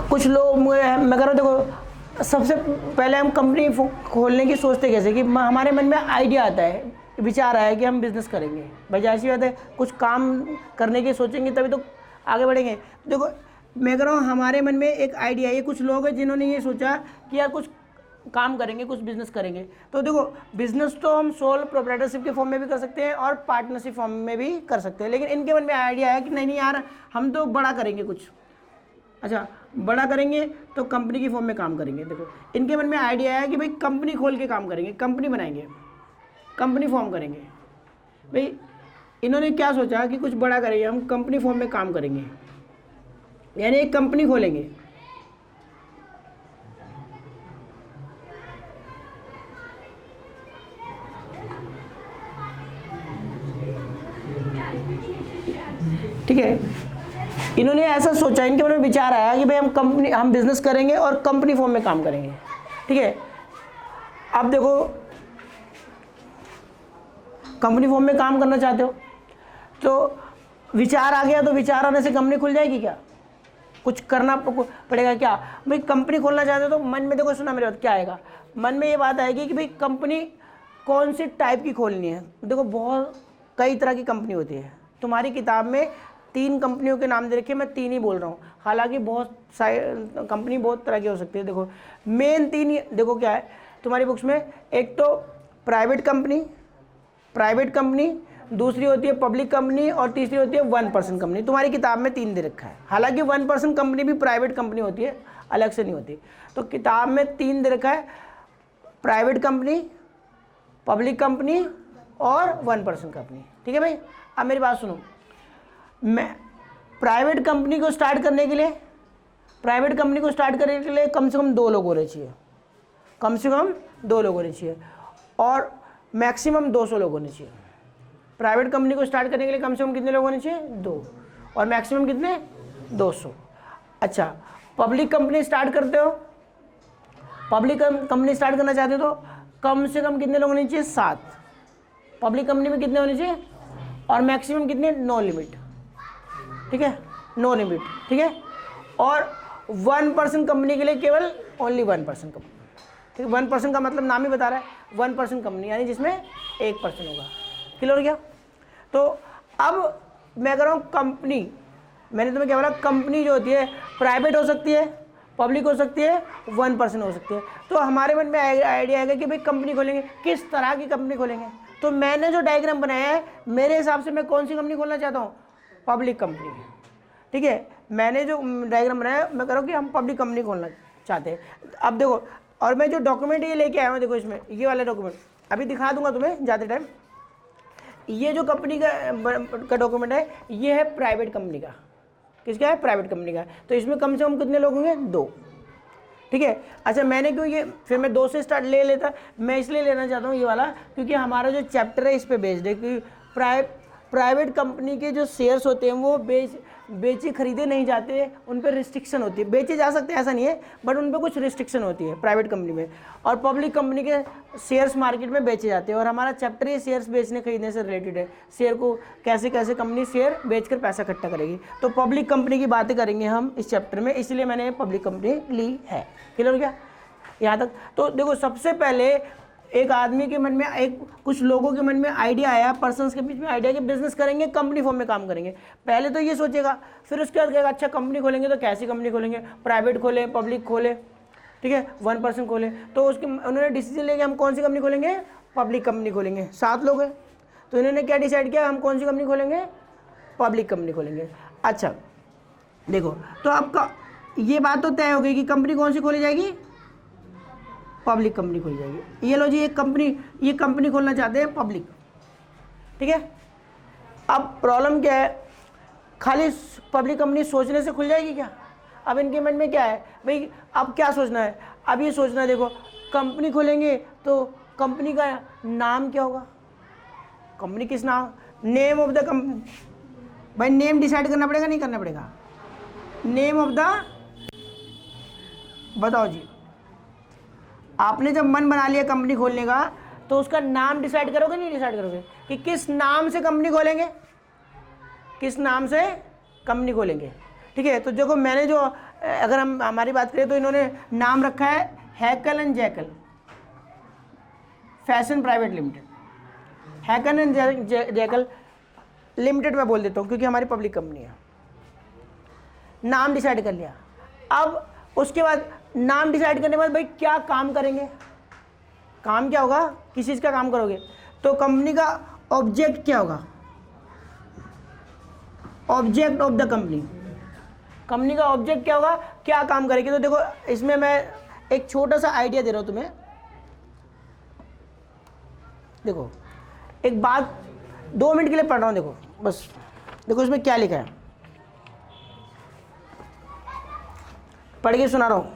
कुछ लोग मैं कह रहा हूँ, देखो सबसे पहले हम कंपनी खोलने की सोचते कैसे कि हमारे मन में आइडिया आता है, विचार आया कि हम बिज़नेस करेंगे। भाई ऐसी बात है, कुछ काम करने की सोचेंगे तभी तो आगे बढ़ेंगे। देखो मैं कह रहा हूँ हमारे मन में एक आइडिया है, ये कुछ लोग हैं जिन्होंने ये सोचा कि यार कुछ काम करेंगे, कुछ बिजनेस करेंगे। तो देखो बिजनेस तो हम सोल प्रोप्राइटरशिप के फॉर्म में भी कर सकते हैं और पार्टनरशिप फॉर्म में भी कर सकते हैं, लेकिन इनके मन में आइडिया है कि नहीं यार हम तो बड़ा करेंगे कुछ। अच्छा, बड़ा करेंगे तो कंपनी की फॉर्म में काम करेंगे। देखो इनके मन में आइडिया है कि भाई कंपनी खोल के काम करेंगे, कंपनी बनाएंगे, कंपनी फॉर्म करेंगे। भाई इन्होंने क्या सोचा कि कुछ बड़ा करेंगे, हम कंपनी फॉर्म में काम करेंगे, यानी एक कंपनी खोलेंगे। ठीक है, इन्होंने ऐसा सोचा, इनके मन में विचार आया कि भाई हम बिजनेस करेंगे और कंपनी फॉर्म में काम करेंगे। ठीक है, अब देखो कंपनी फॉर्म में काम करना चाहते हो तो विचार आ गया, तो विचार आने से कंपनी खुल जाएगी क्या? कुछ करना पड़ेगा क्या? भाई कंपनी खोलना चाहते हो तो मन में देखो, सुना मेरे बात, क्या आएगा मन में? ये बात आएगी कि भाई कंपनी कौन सी टाइप की खोलनी है। देखो बहुत कई तरह की कंपनी होती है। तुम्हारी किताब में 3 कंपनियों के नाम दे रखे, मैं 3 ही बोल रहा हूँ, हालांकि बहुत कंपनी बहुत तरह की हो सकती है। देखो मेन 3 देखो क्या है तुम्हारी बुक्स में, एक तो प्राइवेट कंपनी, दूसरी होती है पब्लिक कंपनी और तीसरी होती है 1% कंपनी। तुम्हारी किताब में 3 दे रखा है, हालांकि 1% कंपनी भी प्राइवेट कंपनी होती है, अलग से नहीं होती। तो किताब में 3 दे रखा है, प्राइवेट कंपनी, पब्लिक कंपनी और 1% कंपनी। ठीक है भाई, अब मेरी बात सुनो, मैं प्राइवेट कंपनी को स्टार्ट करने के लिए कम से कम 2 लोग होने चाहिए, कम से कम 2 लोग होने चाहिए और मैक्सिमम 200 लोग होने चाहिए। प्राइवेट कंपनी को स्टार्ट करने के लिए कम से कम कितने लोग होने चाहिए? 2 और मैक्सिमम कितने? 200। अच्छा, पब्लिक कंपनी स्टार्ट करते हो, पब्लिक कंपनी स्टार्ट करना चाहते हो तो कम से कम कितने लोग होने चाहिए? 7। पब्लिक कंपनी में कितने होने चाहिए? और मैक्सिमम कितने? No limit. ठीक है, नो लिमिट। ठीक है, और 1% कंपनी के लिए केवल ओनली 1% कंपनी। ठीक है, 1% का मतलब नाम ही बता रहा है, 1% कंपनी यानी जिसमें 1% होगा। क्लियर हो गया? तो अब मैं कह रहा हूँ कंपनी, मैंने तुम्हें क्या बोला, कंपनी जो होती है प्राइवेट हो सकती है, पब्लिक हो सकती है, 1% हो सकती है। तो हमारे मन में आइडिया आएगा कि भाई कंपनी खोलेंगे, किस तरह की कंपनी खोलेंगे। तो मैंने जो डायग्राम बनाया है मेरे हिसाब से मैं कौन सी कंपनी खोलना चाहता हूँ? Public company. ठीक है, मैंने जो डायग्राम बनाया मैं कह रहा हूँ कि हम पब्लिक कंपनी खोलना चाहते हैं। अब देखो, और मैं जो डॉक्यूमेंट ये लेके आया हूँ, देखो इसमें ये वाला डॉक्यूमेंट अभी दिखा दूंगा तुम्हें जाते टाइम। ये जो कंपनी का डॉक्यूमेंट है ये है प्राइवेट कंपनी का। किसका है, प्राइवेट कंपनी का है। तो इसमें कम से कम कितने लोग होंगे, 2, ठीक है। अच्छा मैंने क्यों ये फिर मैं 2 से स्टार्ट ले लेता, मैं इसलिए लेना चाहता हूँ ये वाला क्योंकि हमारा जो चैप्टर है इस पे बेस्ड है कि प्राइवेट कंपनी के जो शेयर्स होते हैं वो बेचे खरीदे नहीं जाते, उन पर रिस्ट्रिक्शन होती है। बेचे जा सकते हैं ऐसा नहीं है, बट उन पर कुछ रिस्ट्रिक्शन होती है प्राइवेट कंपनी में, और पब्लिक कंपनी के शेयर्स मार्केट में बेचे जाते हैं। और हमारा चैप्टर ये शेयर्स बेचने खरीदने से रिलेटेड है, शेयर को कैसे कैसे कंपनी शेयर बेचकर पैसा इकट्ठा करेगी। तो पब्लिक कंपनी की बातें करेंगे हम इस चैप्टर में, इसलिए मैंने पब्लिक कंपनी ली है। क्लियर हो गया यहाँ तक? तो देखो सबसे पहले एक आदमी के मन में, एक कुछ लोगों के मन में आइडिया आया, पर्सन्स के बीच में आइडिया कि बिजनेस करेंगे, कंपनी फॉर्म में काम करेंगे। पहले तो ये सोचेगा, फिर उसके बाद कहेगा अच्छा कंपनी खोलेंगे तो कैसी कंपनी खोलेंगे, प्राइवेट खोलें, पब्लिक खोलें, ठीक है, 1 पर्सन खोलें। तो उसके उन्होंने डिसीजन लिया कि हम कौन सी कंपनी खोलेंगे, पब्लिक कंपनी खोलेंगे। 7 लोग हैं तो इन्होंने क्या डिसाइड किया, हम कौन सी कंपनी खोलेंगे, पब्लिक कंपनी खोलेंगे। अच्छा देखो तो आपका ये बात तो तय हो गई कि कंपनी कौन सी खोली जाएगी, पब्लिक कंपनी खोली जाएगी। ये लो जी, ये कंपनी खोलना चाहते हैं पब्लिक, ठीक है। अब प्रॉब्लम क्या है, खाली पब्लिक कंपनी सोचने से खुल जाएगी क्या? अब इनके मन में क्या है भाई, अब क्या सोचना है, अब ये सोचना है देखो कंपनी खोलेंगे तो कंपनी का नाम क्या होगा, कंपनी किस नाम, नेम ऑफ द कंपनी, भाई नेम डिसाइड करना पड़ेगा, नहीं करना पड़ेगा, नेम ऑफ द, बताओ जी, आपने जब मन बना लिया कंपनी खोलने का तो उसका नाम डिसाइड करोगे, नहीं डिसाइड करोगे कि किस नाम से कंपनी खोलेंगे, किस नाम से कंपनी खोलेंगे, ठीक है। तो देखो मैंने जो, अगर हम हमारी बात करें तो इन्होंने नाम रखा है Hackle and Jackle fashion private limited, Hackle and Jackle limited मैं बोल देता हूँ क्योंकि हमारी पब्लिक कंपनी है। नाम डिसाइड कर लिया, अब उसके बाद नाम डिसाइड करने के बाद भाई क्या काम करेंगे, काम क्या होगा, किस चीज़ का काम करोगे, तो कंपनी का ऑब्जेक्ट क्या होगा, object of the company, company का ऑब्जेक्ट क्या होगा, क्या काम करेगी। तो देखो इसमें मैं एक छोटा सा आइडिया दे रहा हूँ तुम्हें, देखो एक बात 2 मिनट के लिए पढ़ रहा हूँ, देखो बस, देखो इसमें क्या लिखा है, पढ़ के सुना रहा हूँ।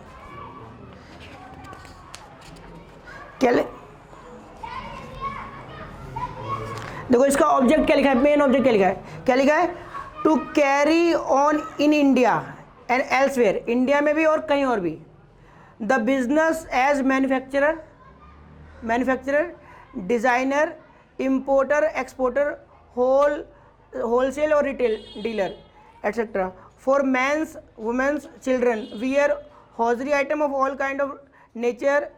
क्या देखो इसका ऑब्जेक्ट क्या लिखा है, मेन ऑब्जेक्ट क्या लिखा है, क्या लिखा है, to carry on in India and elsewhere, India में भी और कहीं और भी, the business as manufacturer, designer, importer, exporter, wholesale और retail dealer etcetera, for men's, women's, children wear, hosiery item of all kind of nature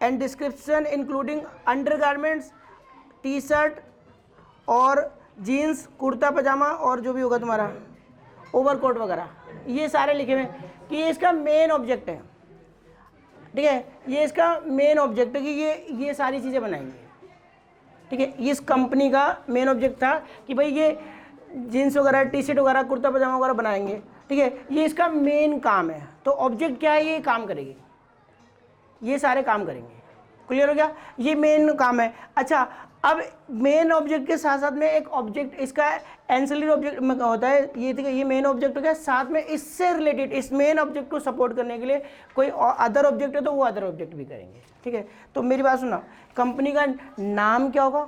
and description including undergarments, T shirt और jeans, kurta pajama और जो भी होगा तुम्हारा ओवरकोट वगैरह, ये सारे लिखे हुए हैं कि ये इसका मेन ऑब्जेक्ट है, ठीक है। ये इसका मेन ऑब्जेक्ट है कि ये सारी चीज़ें बनाएंगे, ठीक है। ये इस कंपनी का मेन ऑब्जेक्ट था कि भाई ये जीन्स वगैरह, टी शर्ट वगैरह, कुर्ता पजामा वगैरह बनाएंगे, ठीक है। ये इसका मेन काम है। तो ऑब्जेक्ट क्या है, ये काम करेगी, ये सारे काम करेंगे। क्लियर हो गया, ये मेन काम है। अच्छा अब मेन ऑब्जेक्ट के साथ साथ में एक ऑब्जेक्ट इसका एंसिलरी ऑब्जेक्ट में होता है, ये ठीक है, ये मेन ऑब्जेक्ट हो गया, साथ में इससे रिलेटेड इस मेन ऑब्जेक्ट को सपोर्ट करने के लिए कोई अदर ऑब्जेक्ट है तो वो अदर ऑब्जेक्ट भी करेंगे, ठीक है। तो मेरी बात सुना, कंपनी का नाम क्या होगा,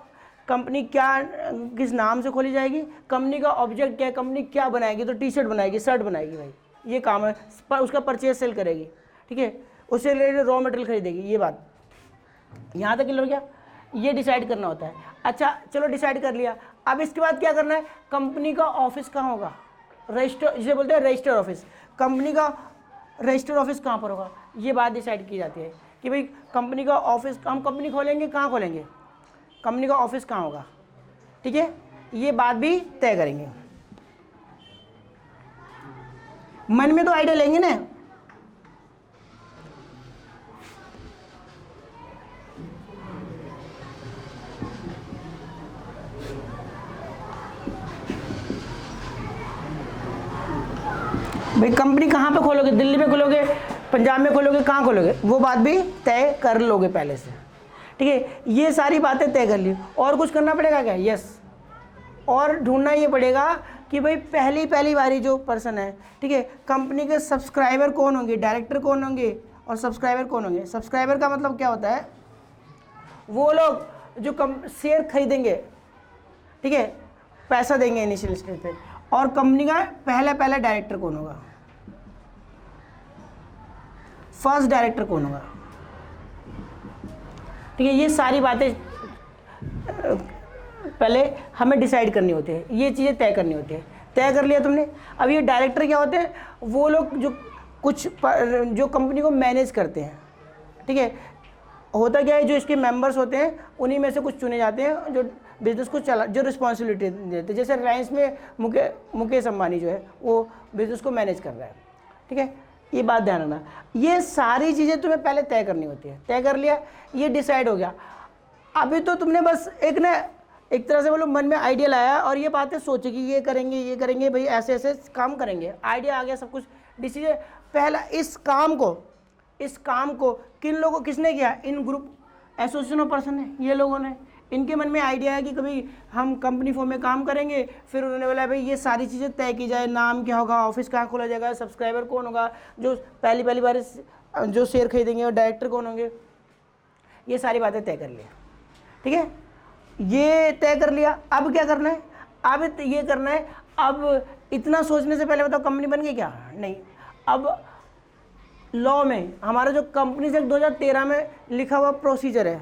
कंपनी क्या किस नाम से खोली जाएगी, कंपनी का ऑब्जेक्ट क्या है, कंपनी क्या बनाएगी, तो टी शर्ट बनाएगी, शर्ट बनाएगी, भाई ये काम है, उसका परचेज सेल करेगी, ठीक है, उससे रिलेटेड रॉ मटेरियल खरीदेगी, ये बात यहाँ तक क्लियर हो गया। ये डिसाइड करना होता है। अच्छा चलो डिसाइड कर लिया, अब इसके बाद क्या करना है, कंपनी का ऑफिस कहाँ होगा, रजिस्टर, जिसे बोलते हैं रजिस्टर ऑफिस, कंपनी का रजिस्टर ऑफिस कहाँ पर होगा, ये बात डिसाइड की जाती है कि भाई कंपनी का ऑफिस, हम कंपनी खोलेंगे कहाँ खोलेंगे, कंपनी का ऑफिस कहाँ होगा, ठीक है, ये बात भी तय करेंगे। मन में तो आइडिया लेंगे ना, भाई कंपनी कहाँ पे खोलोगे, दिल्ली में खोलोगे, पंजाब में खोलोगे, कहाँ खोलोगे, वो बात भी तय कर लोगे पहले से, ठीक है। ये सारी बातें तय कर ली, और कुछ करना पड़ेगा क्या, यस, और ढूंढना ये पड़ेगा कि भाई पहली बारी जो पर्सन है, ठीक है, कंपनी के सब्सक्राइबर कौन होंगे, डायरेक्टर कौन होंगे और सब्सक्राइबर कौन होंगे। सब्सक्राइबर का मतलब क्या होता है, वो लोग जो शेयर खरीदेंगे, ठीक है, पैसा देंगे इनिशियल स्टेज पे। और कंपनी का पहला डायरेक्टर कौन होगा, फर्स्ट डायरेक्टर कौन होगा, ठीक है। ये सारी बातें पहले हमें डिसाइड करनी होती है, ये चीज़ें तय करनी होती है। तय कर लिया तुमने। अब ये डायरेक्टर क्या होते हैं, वो लोग जो जो कंपनी को मैनेज करते हैं, ठीक है। होता क्या है, जो इसके मेंबर्स होते हैं उन्हीं में से कुछ चुने जाते हैं जो बिजनेस को जो रिस्पॉन्सिबिलिटी देते हैं। जैसे रिलायंस में मुकेश अंबानी जो है वो बिजनेस को मैनेज कर रहा है, ठीक है। ये बात ध्यान रखना। ये सारी चीज़ें तुम्हें पहले तय करनी होती है। तय कर लिया, ये डिसाइड हो गया। अभी तो तुमने बस एक तरह से बोलो मन में आइडिया लाया और ये बातें सोची कि ये करेंगे भाई, ऐसे ऐसे काम करेंगे। आइडिया आ गया, सब कुछ डिसीजन। पहला इस काम को किन लोगों किसने किया, इन ग्रुप एसोसिएशन ऑफ पर्सन है, ये लोगों ने। इनके मन में आइडिया है कि कभी हम कंपनी फॉर्म में काम करेंगे। फिर उन्होंने बोला भाई ये सारी चीज़ें तय की जाए, नाम क्या होगा, ऑफिस कहाँ खोला जाएगा, सब्सक्राइबर कौन होगा, जो पहली बार जो शेयर खरीदेंगे, और डायरेक्टर कौन होंगे। ये सारी बातें तय कर लिया, ठीक है। ये तय कर लिया। अब क्या करना है, अब ये करना है। अब इतना सोचने से पहले बताओ कंपनी बन गई क्या, नहीं। अब लॉ में हमारा जो कंपनीज एक्ट 2013 में लिखा हुआ प्रोसीजर है,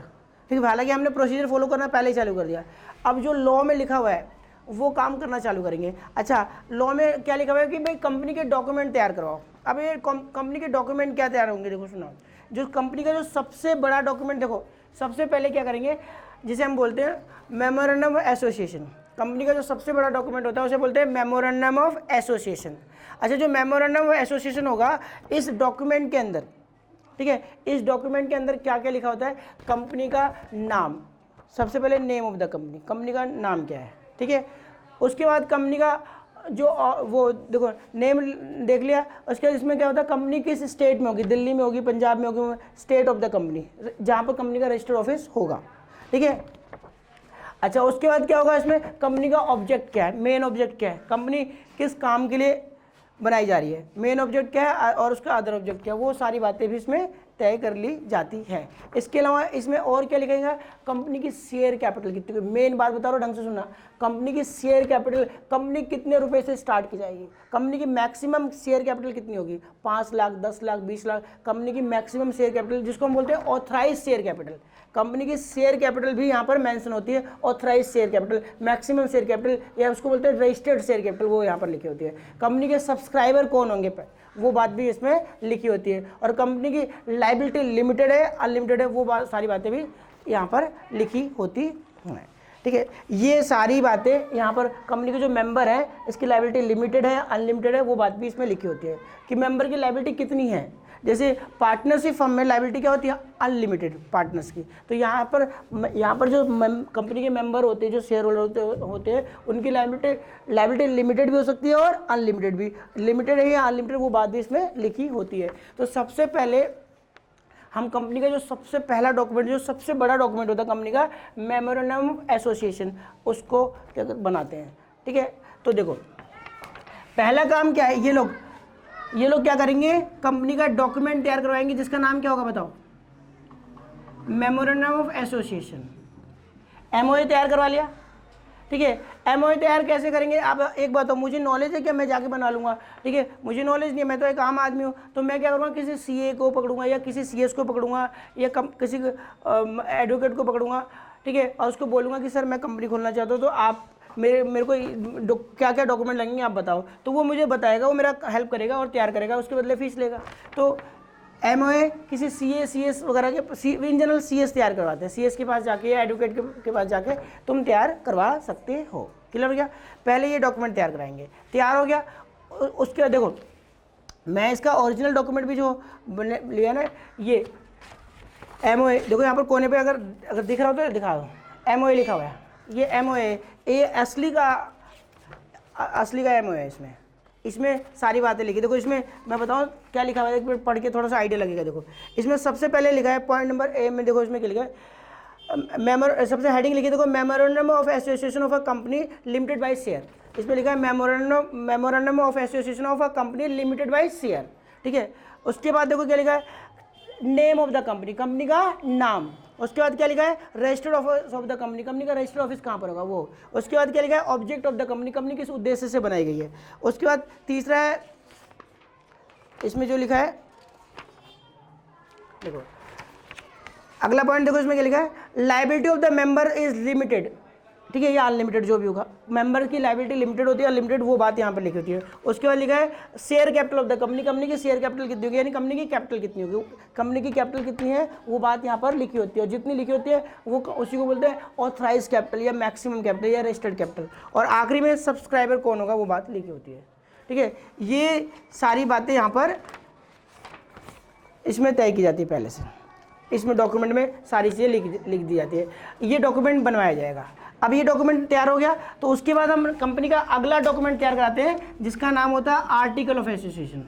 ठीक है। हालांकि हमने प्रोसीजर फॉलो करना पहले ही चालू कर दिया। अब जो लॉ में लिखा हुआ है वो काम करना चालू करेंगे। अच्छा, लॉ में क्या लिखा हुआ है कि भाई कंपनी के डॉक्यूमेंट तैयार करवाओ। अब ये कंपनी के डॉक्यूमेंट क्या तैयार होंगे, देखो सुनो। जो कंपनी का जो सबसे बड़ा डॉक्यूमेंट, देखो सबसे पहले क्या करेंगे, जिसे हम बोलते हैं मेमोरेंडम ऑफ एसोसिएशन। कंपनी का जो सबसे बड़ा डॉक्यूमेंट होता है उसे बोलते हैं मेमोरेंडम ऑफ एसोसिएशन। अच्छा, जो मेमोरेंडम ऑफ एसोसिएशन होगा, इस डॉक्यूमेंट के अंदर, ठीक है, इस डॉक्यूमेंट के अंदर क्या क्या लिखा होता है, कंपनी का नाम, सबसे पहले नेम ऑफ द कंपनी का नाम क्या है, ठीक है। उसके बाद कंपनी का जो वो देखो नेम देख लिया। उसके बाद इसमें क्या होता है, कंपनी किस स्टेट में होगी, दिल्ली में होगी, पंजाब में होगी, स्टेट ऑफ द कंपनी, जहाँ पर कंपनी का रजिस्टर्ड ऑफिस होगा, ठीक है। अच्छा, उसके बाद क्या होगा, इसमें कंपनी का ऑब्जेक्ट क्या है, मेन ऑब्जेक्ट क्या है, कंपनी किस काम के लिए बनाई जा रही है, मेन ऑब्जेक्ट क्या है और उसका अदर ऑब्जेक्ट क्या है, वो सारी बातें भी इसमें तय कर ली जाती है। इसके अलावा इसमें और क्या लिखेगा, कंपनी की शेयर कैपिटल कितनी, मेन बात बता रहा हूँ, ढंग से सुनना। कंपनी की शेयर कैपिटल, कंपनी कितने रुपए से स्टार्ट की जाएगी, कंपनी की मैक्सिमम शेयर कैपिटल कितनी होगी, 5 लाख, 10 लाख, 20 लाख, कंपनी की मैक्सिमम शेयर कैपिटल, जिसको हम बोलते हैं ऑथराइज शेयर कैपिटल। कंपनी की शेयर कैपिटल भी यहाँ पर मेंशन होती है, authorise share capital, maximum share capital, या उसको बोलते हैं रजिस्टर्ड शेयर कैपिटल, वो यहाँ पर लिखी होती है। कंपनी के सब्सक्राइबर कौन होंगे, वो बात भी इसमें लिखी होती है। और कंपनी की लायबिलिटी लिमिटेड है, अनलिमिटेड है, वो सारी बातें भी यहाँ पर लिखी होती हैं, ठीक है। ये सारी बातें यहाँ पर कंपनी के जो मेंबर है, इसकी लायबिलिटी लिमिटेड है, अनलिमिटेड है, वो बात भी इसमें लिखी होती है कि मेंबर की लायबिलिटी कितनी है। जैसे पार्टनरशिप फर्म में लायबिलिटी क्या होती है, अनलिमिटेड पार्टनर्स की। तो यहाँ पर जो कंपनी के मेंबर होते हैं, जो शेयर होल्डर होते हैं, उनकी लायबिलिटी लिमिटेड भी हो सकती है और अनलिमिटेड भी। लिमिटेड है या अनलिमिटेड, वो बात भी इसमें लिखी होती है। तो सबसे पहले हम कंपनी का जो सबसे पहला डॉक्यूमेंट, जो सबसे बड़ा डॉक्यूमेंट होता है कंपनी का, मेमोरेंडम ऑफ एसोसिएशन, उसको क्या बनाते हैं, ठीक है। तो देखो पहला काम क्या है, ये लोग क्या करेंगे, कंपनी का डॉक्यूमेंट तैयार करवाएंगे, जिसका नाम क्या होगा बताओ, मेमोरेंडम ऑफ एसोसिएशन। एमओए तैयार करवा लिया, ठीक है। एमओए तैयार कैसे करेंगे, आप एक बात हो, मुझे नॉलेज है क्या, मैं जाके बना लूँगा, ठीक है। मुझे नॉलेज नहीं है, मैं तो एक आम आदमी हूँ, तो मैं क्या करूँगा, किसी सीए को पकड़ूंगा या किसी सीएस को पकड़ूंगा या किसी एडवोकेट को पकड़ूंगा, ठीक है, और उसको बोलूँगा कि सर मैं कंपनी खोलना चाहता हूँ, तो आप मेरे को क्या क्या डॉक्यूमेंट लगेंगे आप बताओ। तो वो मुझे बताएगा, वो मेरा हेल्प करेगा और तैयार करेगा, उसके बदले फीस लेगा। तो एमओए किसी सीएस वगैरह के, इन जनरल सीएस तैयार करवाते हैं, सीएस के पास जाके या एडवोकेट के पास जाके तुम तैयार करवा सकते हो। क्लियर हो गया। पहले ये डॉक्यूमेंट तैयार कराएंगे, तैयार हो गया। उसके बाद देखो मैं इसका ओरिजिनल डॉक्यूमेंट भी जो लिया ना, ये एमओए, देखो यहाँ पर कोने पे अगर दिख रहा हो तो दिखा दो, एमओए लिखा हुआ है, ये एमओए, ये असली का एमओए है। इसमें सारी बातें लिखी, देखो इसमें मैं बताऊं क्या लिखा हुआ है, एक मिनट पढ़ के थोड़ा सा आइडिया लगेगा। देखो इसमें सबसे पहले लिखा है पॉइंट नंबर ए में, देखो इसमें क्या लिखा है, सबसे हेडिंग लिखी, देखो memorandum of association of a company limited by share. इसमें लिखा है memorandum of association of a company limited by share, ठीक है। उसके बाद देखो क्या लिखा है, name of the company, company का नाम। उसके बाद क्या लिखा है, registered office of the company, company का रजिस्टर्ड ऑफिस कहाँ पर होगा वो। उसके बाद क्या लिखा है, object of the company, company किस उद्देश्य से बनाई गई है। उसके बाद तीसरा है, इसमें जो लिखा है, देखो अगला पॉइंट देखो इसमें क्या लिखा है, liability of the member is limited, ठीक है, या अनलिमिटेड जो भी होगा, मेंबर की लायबिलिटी लिमिटेड होती है, अनलिमिटेड वो बात यहाँ पर लिखी होती है। उसके बाद लिखा है share capital of the company, company की शेयर कैपिटल कितनी होगी, यानी कंपनी की कैपिटल कितनी होगी, कंपनी की कैपिटल कितनी है वो बात यहाँ पर लिखी होती है, और जितनी लिखी होती है वो उसी को बोलते हैं ऑथराइज कैपिटल या मैक्सिमम कैपिटल या रजिस्टर्ड कैपिटल। और आखिरी में सब्सक्राइबर कौन होगा वो बात लिखी होती है, ठीक है। ये सारी बातें यहाँ पर इसमें तय की जाती है पहले से, इसमें डॉक्यूमेंट में सारी चीज़ें लिख दी जाती है। ये डॉक्यूमेंट बनवाया जाएगा। अब ये डॉक्यूमेंट तैयार हो गया तो उसके बाद हम कंपनी का अगला डॉक्यूमेंट तैयार कराते हैं जिसका नाम होता है आर्टिकल ऑफ एसोसिएशन।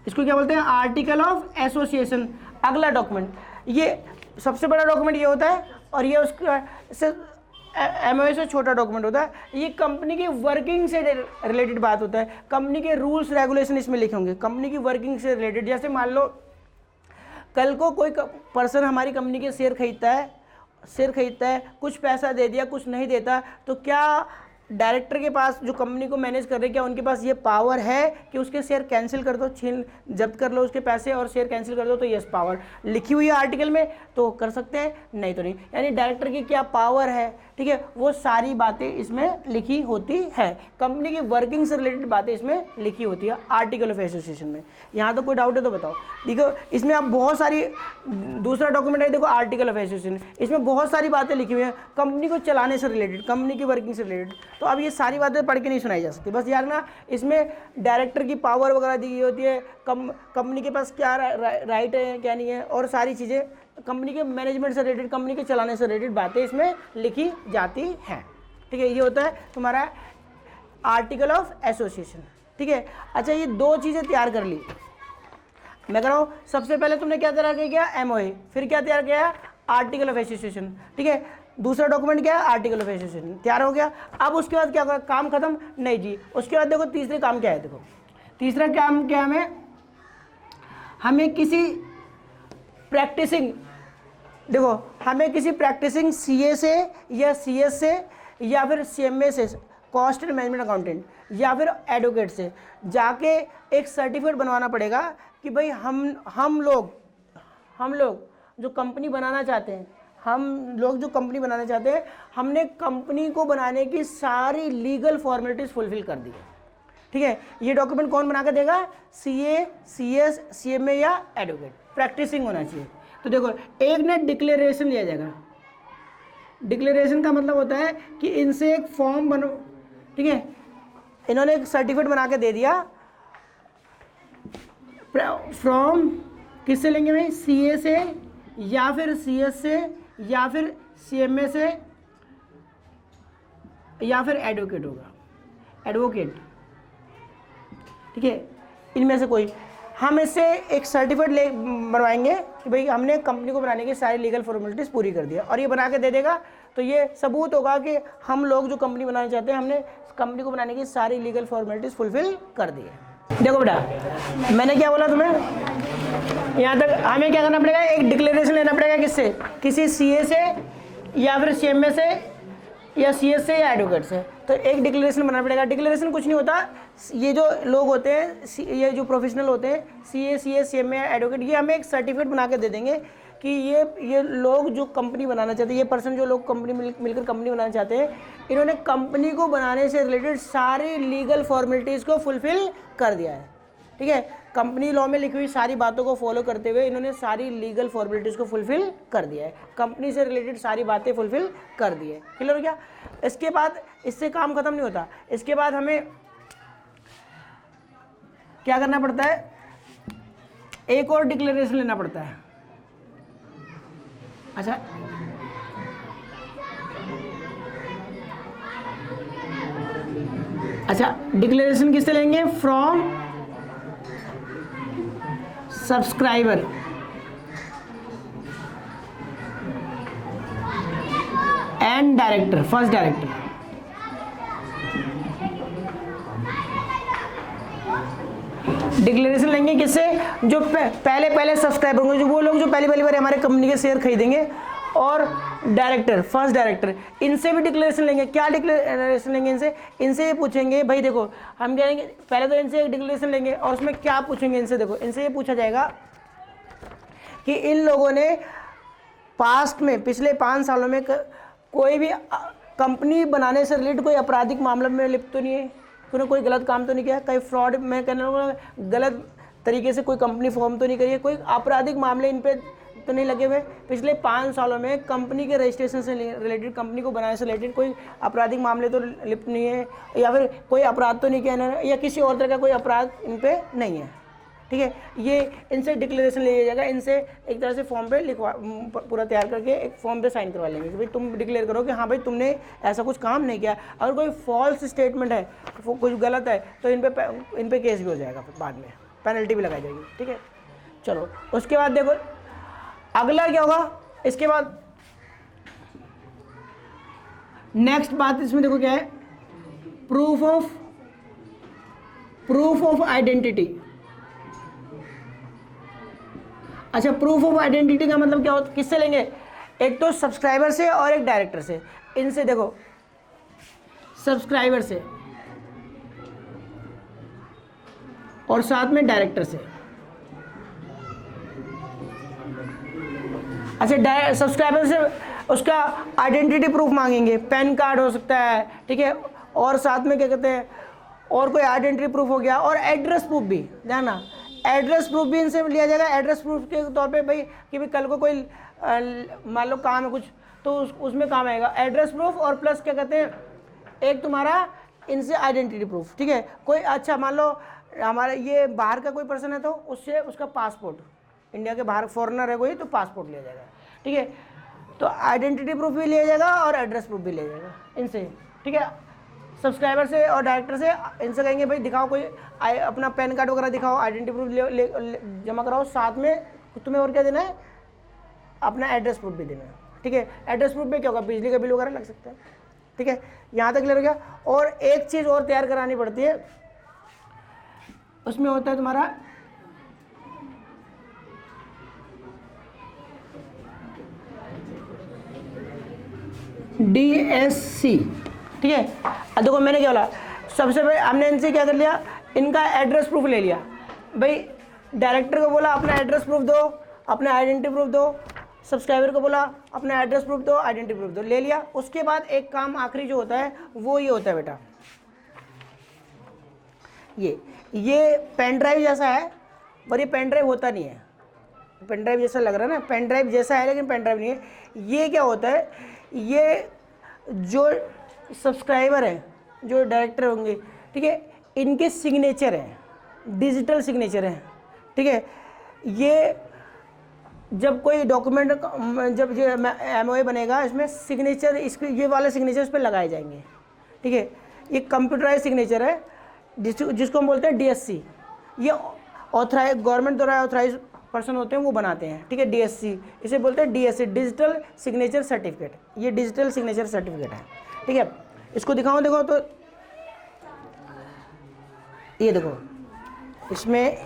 इसको क्या बोलते हैं, आर्टिकल ऑफ एसोसिएशन। अगला डॉक्यूमेंट, ये सबसे बड़ा डॉक्यूमेंट ये होता है, और ये उसका एमओए से छोटा डॉक्यूमेंट होता है। ये कंपनी की वर्किंग से रिलेटेड बात होता है, कंपनी के रूल्स रेगुलेशन इसमें लिखे होंगे, कंपनी की वर्किंग से रिलेटेड। जैसे मान लो कल को कोई पर्सन हमारी कंपनी के शेयर खरीदता है, कुछ पैसा दे दिया, कुछ नहीं देता, तो क्या डायरेक्टर के पास, जो कंपनी को मैनेज कर रहे हैं, क्या उनके पास ये पावर है कि उसके शेयर कैंसिल कर दो, जब्त कर लो उसके पैसे और शेयर कैंसिल कर दो। तो यस, पावर लिखी हुई है आर्टिकल में तो कर सकते हैं, नहीं तो नहीं। यानी डायरेक्टर की क्या पावर है, ठीक है, वो सारी बातें इसमें लिखी होती है। कंपनी की वर्किंग से रिलेटेड बातें इसमें लिखी होती है आर्टिकल ऑफ एसोसिएशन में। यहाँ तो कोई डाउट है तो बताओ। देखो इसमें आप बहुत सारी, दूसरा डॉक्यूमेंट है देखो आर्टिकल ऑफ एसोसिएशन, इसमें बहुत सारी बातें लिखी हुई हैं कंपनी को चलाने से रिलेटेड, कंपनी की वर्किंग से रिलेटेड। तो अब ये सारी बातें पढ़ के नहीं सुनाई जा सकती, बस यार ना इसमें डायरेक्टर की पावर वगैरह दी होती है, कंपनी के पास क्या राइट है क्या नहीं है, और सारी चीज़ें कंपनी के मैनेजमेंट से रिलेटेड, कंपनी के चलाने से रिलेटेड बातें इसमें लिखी जाती हैं, ठीक है। ये होता है तुम्हारा आर्टिकल ऑफ एसोसिएशन, ठीक है। अच्छा, ये दो चीज़ें तैयार कर ली, मैं कह रहा हूँ सबसे पहले तुमने क्या तैयार किया, एमओए, फिर क्या तैयार किया, आर्टिकल ऑफ एसोसिएशन, ठीक है। दूसरा डॉक्यूमेंट क्या है, आर्टिकल ऑफ एसोसिएशन, तैयार हो गया। अब उसके बाद क्या होगा, काम खत्म नहीं जी। उसके बाद देखो तीसरे काम क्या है, देखो तीसरा काम क्या है, हमें किसी प्रैक्टिसिंग, देखो हमें किसी प्रैक्टिसिंग सीए से या सीएस से या फिर सीएमए से, कॉस्ट एंड मैनेजमेंट अकाउंटेंट, या फिर एडवोकेट से जाके एक सर्टिफिकेट बनवाना पड़ेगा कि भाई हम लोग जो कंपनी बनाना चाहते हैं, हमने कंपनी को बनाने की सारी लीगल फॉर्मेलिटीज़ फुलफिल कर दी है, ठीक है। ये डॉक्यूमेंट कौन बना के देगा, सीए, सीएस, सीएमए या एडवोकेट, प्रैक्टिसिंग होना चाहिए। तो देखो एक ने डिक्लेरेशन लिया जाएगा, डिक्लेरेशन का मतलब होता है कि इनसे एक फॉर्म बनो, ठीक है, इन्होंने एक सर्टिफिकेट बना के दे दिया, फ्रॉम किससे लेंगे भाई, सीए से या फिर सीएस से या फिर सीएमए से या फिर एडवोकेट होगा, एडवोकेट, ठीक है, इनमें से कोई। हम इससे एक सर्टिफिकेट बनवाएंगे कि भाई हमने कंपनी को बनाने की सारी लीगल फॉर्मेलिटीज़ पूरी कर दिया, और ये बना के दे देगा, तो ये सबूत होगा कि हम लोग जो कंपनी बनाना चाहते हैं हमने कंपनी को बनाने की सारी लीगल फॉर्मेलिटीज़ फुलफिल कर दी है। देखो बेटा, मैंने क्या बोला तुम्हें, यहाँ तक हमें क्या करना पड़ेगा, एक डिक्लेरेशन लेना पड़ेगा, किससे, किसी सीए से या फिर सीएमए से या सीएस से या एडवोकेट से। तो एक डिक्लेरेशन बनाना पड़ेगा। डिक्लेरेशन कुछ नहीं होता, ये जो लोग होते हैं, ये जो प्रोफेशनल होते हैं, सीए, सीएस, सीएमए, एडवोकेट, ये हमें एक सर्टिफिकेट बना के दे देंगे कि ये लोग जो कंपनी बनाना चाहते हैं, ये पर्सन जो लोग कंपनी मिलकर कंपनी बनाना चाहते हैं, इन्होंने कंपनी को बनाने से रिलेटेड सारी लीगल फॉर्मेलिटीज़ को फुलफिल कर दिया है, ठीक है। कंपनी लॉ में लिखी हुई सारी बातों को फॉलो करते हुए इन्होंने सारी लीगल फॉर्मेलिटीज़ को फुलफिल कर दिया है, कंपनी से रिलेटेड सारी बातें फुलफिल कर दी है। क्लियर हो गया। इसके बाद इससे काम खत्म नहीं होता, इसके बाद हमें क्या करना पड़ता है, एक और डिक्लेरेशन लेना पड़ता है। अच्छा, डिक्लेरेशन किससे लेंगे, from subscriber and director, first director, declaration लेंगे किससे, जो पहले सब्सक्राइबर होंगे, जो वो लोग जो पहली बार हमारे कंपनी के शेयर खरीदेंगे, और डायरेक्टर, फर्स्ट डायरेक्टर, इनसे भी डिक्लेरेशन लेंगे। क्या डिक्लेरेशन लेंगे इनसे ये पूछेंगे, भाई देखो हम कहेंगे पहले तो इनसे एक डिक्लेरेशन लेंगे, और उसमें क्या पूछेंगे इनसे, देखो इनसे ये पूछा जाएगा कि इन लोगों ने पास्ट में पिछले 5 सालों में कोई भी कंपनी बनाने से रिलेटेड कोई आपराधिक मामला में लिप्त तो नहीं है, तूने कोई गलत काम तो नहीं किया, कहीं फ्रॉड में कहने गलत तरीके से कोई कंपनी फॉर्म तो नहीं करी है, कोई आपराधिक मामले इन पे तो नहीं लगे हुए, पिछले 5 सालों में कंपनी के रजिस्ट्रेशन से रिलेटेड, कंपनी को बनाने से रिलेटेड कोई आपराधिक मामले तो लिप्त नहीं है, या फिर कोई अपराध तो नहीं किया इन्होंने, या किसी और तरह का कोई अपराध इन पे नहीं है। ठीक है, ये इनसे डिक्लेरेशन लिया जाएगा, इनसे एक तरह से फॉर्म पे लिखवा पूरा तैयार करके एक फॉर्म पे साइन करवा लेंगे कि भाई तुम डिक्लेयर करो कि हाँ भाई तुमने ऐसा कुछ काम नहीं किया। अगर कोई फॉल्स स्टेटमेंट है, कुछ गलत है, तो इन पे केस भी हो जाएगा, फिर बाद में पेनल्टी भी लगाई जाएगी। ठीक है, चलो उसके बाद देखो अगला क्या होगा, इसके बाद नेक्स्ट बात इसमें देखो क्या है, प्रूफ ऑफ आइडेंटिटी। अच्छा, प्रूफ ऑफ आइडेंटिटी का मतलब क्या होता, किससे लेंगे, एक तो सब्सक्राइबर से और एक डायरेक्टर से। इनसे देखो सब्सक्राइबर से और साथ में डायरेक्टर से। अच्छा, सब्सक्राइबर से उसका आइडेंटिटी प्रूफ मांगेंगे, पैन कार्ड हो सकता है, ठीक है, और साथ में क्या कहते हैं, और कोई आइडेंटिटी प्रूफ हो गया, और एड्रेस प्रूफ भी, ध्यान, एड्रेस प्रूफ भी इनसे लिया जाएगा। एड्रेस प्रूफ के तौर पे भाई कि भाई कल को कोई मान लो काम है कुछ, तो उसमें काम आएगा एड्रेस प्रूफ, और प्लस क्या कहते हैं एक तुम्हारा इनसे आइडेंटिटी प्रूफ। ठीक है, कोई अच्छा मान लो हमारे ये बाहर का कोई पर्सन है, तो उससे उसका पासपोर्ट, इंडिया के बाहर फॉरेनर है कोई, तो पासपोर्ट लिया जाएगा। ठीक है, तो आइडेंटिटी प्रूफ भी लिया जाएगा और एड्रेस प्रूफ भी लिया जाएगा इनसे। ठीक है, सब्सक्राइबर से और डायरेक्टर से, इनसे कहेंगे भाई दिखाओ कोई अपना पैन कार्ड वगैरह दिखाओ, आइडेंटिटी प्रूफ जमा कराओ, साथ में तुम्हें और क्या देना है, अपना एड्रेस प्रूफ भी देना है। ठीक है, एड्रेस प्रूफ में क्या होगा, बिजली का बिल वगैरह लग सकता है। ठीक है, यहाँ तक क्लियर हो गया। और एक चीज़ और तैयार करानी पड़ती है, उसमें होता है तुम्हारा DSC। ठीक है, अब देखो मैंने क्या बोला, सबसे पहले हमने इनसे क्या कर लिया, इनका एड्रेस प्रूफ ले लिया। भाई डायरेक्टर को बोला अपना एड्रेस प्रूफ दो, अपना आइडेंटिटी प्रूफ दो, सब्सक्राइबर को बोला अपना एड्रेस प्रूफ दो, आइडेंटिटी प्रूफ दो, ले लिया। उसके बाद एक काम आखिरी जो होता है वो ये होता है बेटा, ये पेन ड्राइव जैसा है, पर ये पेन ड्राइव होता नहीं है। पेन ड्राइव जैसा लग रहा है ना, पेन ड्राइव जैसा है लेकिन पेन ड्राइव नहीं है। ये क्या होता है, ये जो सब्सक्राइबर है, जो डायरेक्टर होंगे, ठीक है, इनके सिग्नेचर है, डिजिटल सिग्नेचर है। ठीक है, ये जब कोई डॉक्यूमेंट, जब ये MOA बनेगा, इसमें सिग्नेचर, इसके ये वाले सिग्नेचर इस पर लगाए जाएंगे। ठीक है, ये कंप्यूटराइज सिग्नेचर है, जिसको हम बोलते हैं DSC। ये ऑथराइज, गवर्नमेंट द्वारा ऑथराइज पर्सन होते हैं वो बनाते हैं। ठीक है, DSC, इसे बोलते हैं DSC, डिजिटल सिग्नेचर सर्टिफिकेट। ये डिजिटल सिग्नेचर सर्टिफिकेट है। ठीक है, इसको दिखाऊं, देखो तो ये देखो, इसमें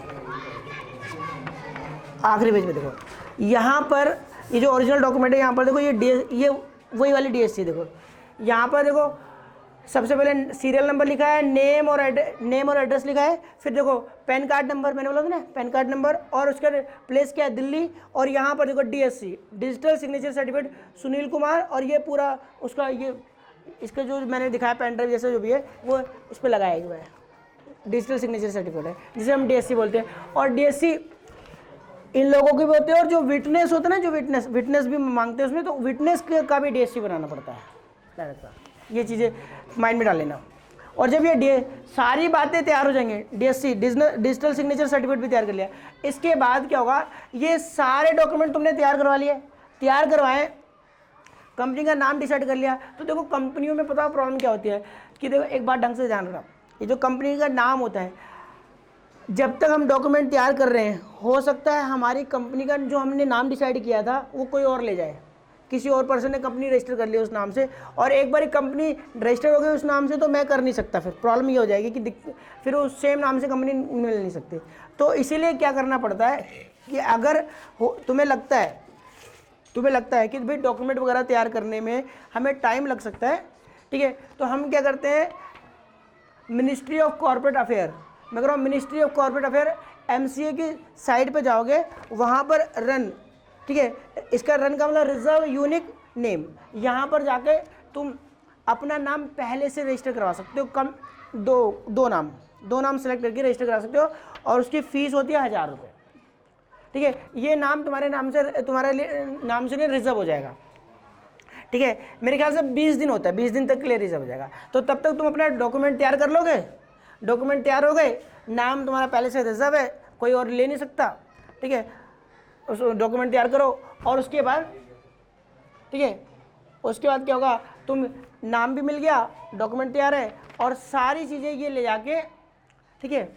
आखिरी पेज में देखो, यहाँ पर ये जो ओरिजिनल डॉक्यूमेंट है, यहाँ पर देखो ये वही वाली DSC। देखो यहाँ पर देखो, सबसे पहले सीरियल नंबर लिखा है, नेम और एड्रेस लिखा है, फिर देखो पैन कार्ड नंबर, मैंने बोला था ना पैन कार्ड नंबर, और उसका प्लेस क्या है, दिल्ली, और यहाँ पर देखो DSC, digital signature certificate Sunil Kumar, और ये पूरा उसका ये इसका जो मैंने दिखाया पेन ड्राइव जैसा जो भी है वो इस पर लगाया हुआ है, डिजिटल सिग्नेचर सर्टिफिकेट है, जिसे हम DSC बोलते हैं। और DSC इन लोगों की भी होते हैं, और जो विटनेस होता है ना, जो विटनेस भी मांगते हैं उसमें, तो विटनेस का भी DSC बनाना पड़ता है डायरेक्ट। ये चीज़ें माइंड में डाल लेना। और जब ये सारी बातें तैयार हो जाएंगे, DSC डिजिटल सिग्नेचर सर्टिफिकेट भी तैयार कर लिया, इसके बाद क्या होगा, ये सारे डॉक्यूमेंट तुमने तैयार करवा लिए, तैयार करवाएं, कंपनी का नाम डिसाइड कर लिया। तो देखो कंपनियों में पता प्रॉब्लम क्या होती है कि देखो एक बात ढंग से ध्यान रखना, ये जो कंपनी का नाम होता है, जब तक हम डॉक्यूमेंट तैयार कर रहे हैं, हो सकता है हमारी कंपनी का जो हमने नाम डिसाइड किया था वो कोई और ले जाए, किसी और पर्सन ने कंपनी रजिस्टर कर ली उस नाम से, और एक बार कंपनी रजिस्टर हो गई उस नाम से तो मैं कर नहीं सकता, फिर प्रॉब्लम ये हो जाएगी कि फिर उस सेम नाम से कंपनी मिल नहीं सकती। तो इसीलिए क्या करना पड़ता है कि अगर तुम्हें लगता है कि भाई डॉक्यूमेंट वगैरह तैयार करने में हमें टाइम लग सकता है, ठीक है, तो हम क्या करते हैं, मिनिस्ट्री ऑफ कॉर्पोरेट अफेयर, मैं कह रहा हूँ ministry of corporate affair MCA की साइट पे जाओगे, वहाँ पर रन, ठीक है, इसका रन का मतलब रिजर्व यूनिक नेम, यहाँ पर जाके तुम अपना नाम पहले से रजिस्टर करवा सकते हो, कम दो नाम सेलेक्ट करके रजिस्टर करा सकते हो, और उसकी फ़ीस होती है 1000 रुपये, ठीक है। ये नाम तुम्हारे नाम से रिजर्व हो जाएगा, ठीक है। मेरे ख्याल से 20 दिन होता है, 20 दिन तक के लिए रिजर्व हो जाएगा। तो तब तक तुम अपना डॉक्यूमेंट तैयार कर लोगे, डॉक्यूमेंट तैयार हो गए, नाम तुम्हारा पहले से रिजर्व है, कोई और ले नहीं सकता, ठीक है। उस डॉक्यूमेंट तैयार करो, और उसके बाद, ठीक है, उसके बाद क्या होगा, तुम नाम भी मिल गया, डॉक्यूमेंट तैयार है, और सारी चीज़ें ये ले जाके, ठीक है,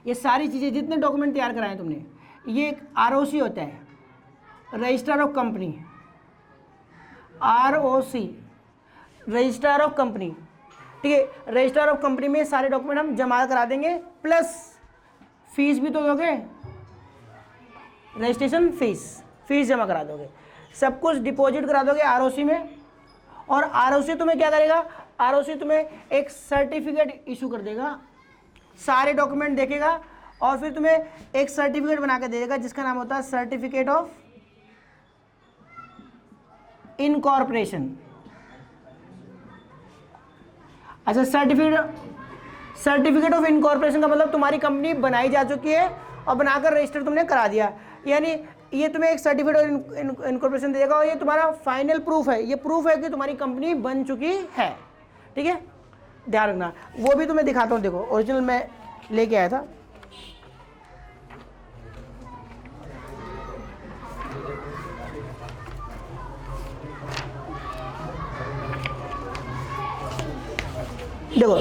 ये सारी चीज़ें जितने डॉक्यूमेंट तैयार कराए तुमने, ये एक ROC होता है, registrar of company, ROC, registrar of company, ठीक है। रजिस्ट्रार ऑफ कंपनी में सारे डॉक्यूमेंट हम जमा करा देंगे, प्लस फीस भी तो दोगे, रजिस्ट्रेशन फीस जमा करा दोगे, सब कुछ डिपॉजिट करा दोगे ROC में, और ROC तुम्हें क्या करेगा, ROC तुम्हें एक सर्टिफिकेट इशू कर देगा, सारे डॉक्यूमेंट देखेगा, और फिर तुम्हें एक सर्टिफिकेट बना के दे देगा जिसका नाम होता है सर्टिफिकेट ऑफ इनकॉर्पोरेशन। अच्छा, सर्टिफिकेट ऑफ इनकॉर्पोरेशन का मतलब तुम्हारी कंपनी बनाई जा चुकी है और बनाकर रजिस्टर तुमने करा दिया, यानी ये तुम्हें एक सर्टिफिकेट ऑफ इनकॉर्पोरेशन देगा, और ये तुम्हारा फाइनल प्रूफ है, ये प्रूफ है कि तुम्हारी कंपनी बन चुकी है, ठीक है। ध्यान रखना, वो भी तुम्हें दिखाता हूँ, देखो ओरिजिनल मैं लेके आया था, देखो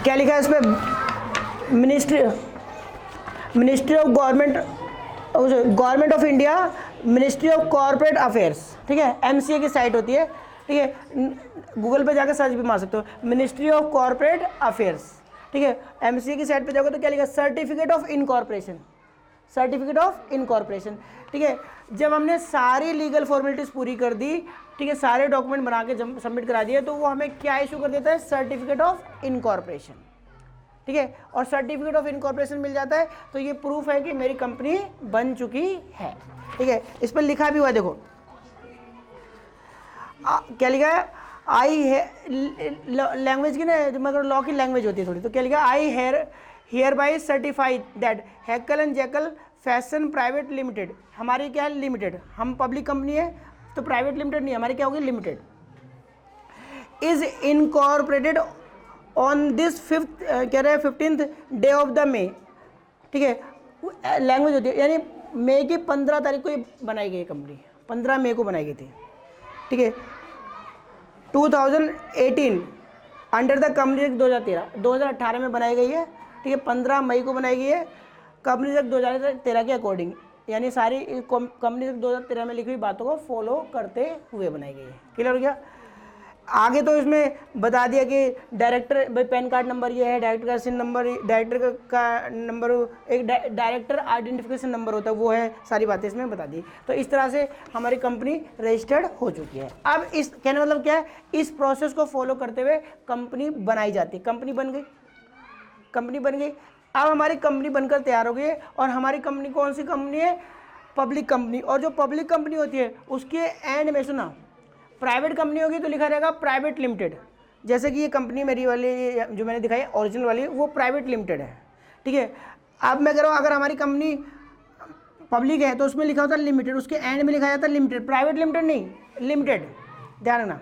क्या लिखा है इस पर, ministry of government of India, ministry of corporate affairs, ठीक है, MCA की साइट होती है, ठीक है, गूगल पे जाकर सर्च भी मार सकते हो, मिनिस्ट्री ऑफ कॉर्पोरेट अफेयर्स, ठीक है। MCA की साइट पे जाओगे तो क्या लिखा, सर्टिफिकेट ऑफ इनकॉर्पोरेशन, ठीक है। जब हमने सारी लीगल फॉर्मेलिटीज़ पूरी कर दी, ठीक है, सारे डॉक्यूमेंट बना के सबमिट करा दिए, तो वो हमें क्या इशू कर देता है, सर्टिफिकेट ऑफ इनकॉर्पोरेशन, ठीक है। और सर्टिफिकेट ऑफ इनकॉर्पोरेशन मिल जाता है तो ये प्रूफ है कि मेरी कंपनी बन चुकी है, ठीक है। इस पर लिखा भी हुआ है, देखो क्या लिखा है, आई है लैंग्वेज की ना, मगर लॉ की लैंग्वेज होती है थोड़ी, तो क्या लिखा है, I hereby certified that Hackle and Jackle fashion private limited, हमारी क्या है लिमिटेड, हम पब्लिक कंपनी है तो प्राइवेट लिमिटेड नहीं, हमारी क्या होगी limited, is incorporated on this 15th day of the May, ठीक है, लैंग्वेज होती है, यानी मई की 15 तारीख को ये बनाई गई कंपनी, 15 मई को बनाई गई थी, ठीक है। 2018 अंडर द कंपनी एक्ट 2018 में बनाई गई है, ठीक है, 15 मई को बनाई गई है, कंपनी एक्ट 2013 के अकॉर्डिंग, यानी सारी कंपनी एक्ट 2013 में लिखी हुई बातों को फॉलो करते हुए बनाई गई है। क्लियर हो गया। आगे तो इसमें बता दिया कि डायरेक्टर भाई पैन कार्ड नंबर ये है, डायरेक्टर का सिन नंबर, डायरेक्टर का नंबर, एक डायरेक्टर आइडेंटिफिकेशन नंबर होता है वो है, सारी बातें इसमें बता दी। तो इस तरह से हमारी कंपनी रजिस्टर्ड हो चुकी है। अब इस कहने मतलब क्या है, इस प्रोसेस को फॉलो करते हुए कंपनी बनाई जाती है। कंपनी बन गई, अब हमारी कंपनी बनकर तैयार हो गई है, और हमारी कंपनी कौन सी कंपनी है, पब्लिक कंपनी। और जो पब्लिक कंपनी होती है उसके एंड में सुना, प्राइवेट कंपनी होगी तो लिखा रहेगा प्राइवेट लिमिटेड, जैसे कि ये कंपनी मेरी वाली जो मैंने दिखाई ओरिजिनल वाली वो प्राइवेट लिमिटेड है, ठीक है। अब मैं कह रहा हूँ अगर हमारी कंपनी पब्लिक है तो उसमें लिखा होता है लिमिटेड, उसके एंड में लिखा जाता है लिमिटेड, प्राइवेट लिमिटेड नहीं, लिमिटेड। ध्यान रखना,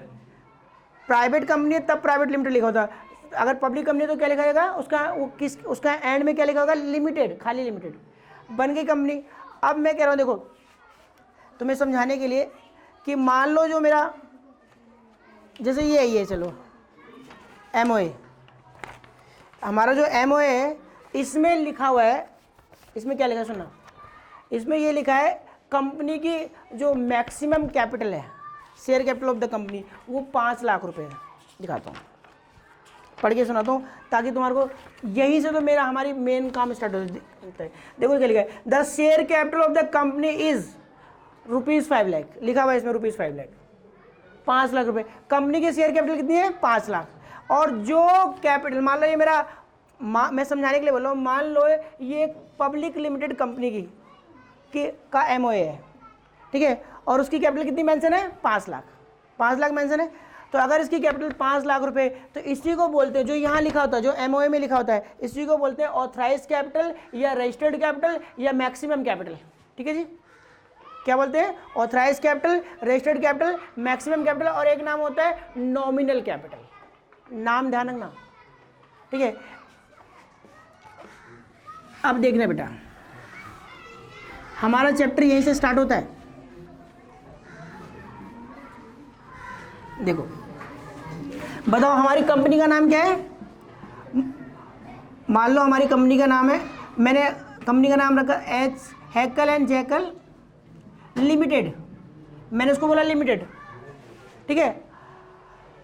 प्राइवेट कंपनी है तब प्राइवेट लिमिटेड लिखा होता है, अगर पब्लिक कंपनी तो क्या लिखा जाएगा, उसका एंड में क्या लिखा होगा, लिमिटेड, खाली लिमिटेड। बन गई कंपनी। अब मैं कह रहा हूँ देखो तुम्हें समझाने के लिए कि मान लो जो मेरा जैसे ये चलो MOA, हमारा जो MOA है इसमें लिखा हुआ है, इसमें क्या लिखा है सुनना, इसमें ये लिखा है कंपनी की जो मैक्सिमम कैपिटल है, share capital of the company, वो 5 लाख रुपए है। दिखाता हूँ, पढ़ के सुनाता हूँ ताकि तुम्हारे को, यहीं से तो मेरा हमारी मेन काम स्टार्ट होता है। देखो क्या लिखा है, the share capital of the company is ₹5 lakh, लिखा हुआ है इसमें ₹5 लाख, 5 लाख रुपए। कंपनी की शेयर कैपिटल कितनी है? 5 लाख। और जो कैपिटल, मान लो ये मेरा, मैं समझाने के लिए बोल रहा हूँ, मान लो ये एक पब्लिक लिमिटेड कंपनी का MOA है, ठीक है, और उसकी कैपिटल कितनी मेंशन है? 5 लाख, 5 लाख मेंशन है। तो अगर इसकी कैपिटल 5 लाख रुपए, तो इसी को बोलते हैं, जो यहाँ लिखा होता है, जो MOA में लिखा होता है, इसी को बोलते हैं ऑथराइज कैपिटल या रजिस्टर्ड कैपिटल या मैक्सिमम कैपिटल। ठीक है जी, क्या बोलते हैं? Authorise capital, registered capital, maximum capital, और एक नाम होता है नॉमिनल कैपिटल। नाम ध्यान रखना, ठीक है। अब देखना बेटा, हमारा चैप्टर यहीं से स्टार्ट होता है। देखो, बताओ हमारी कंपनी का नाम क्या है? मान लो हमारी कंपनी का नाम है, मैंने कंपनी का नाम रखा हैकल एंड जैकल लिमिटेड, मैंने उसको बोला लिमिटेड, ठीक है।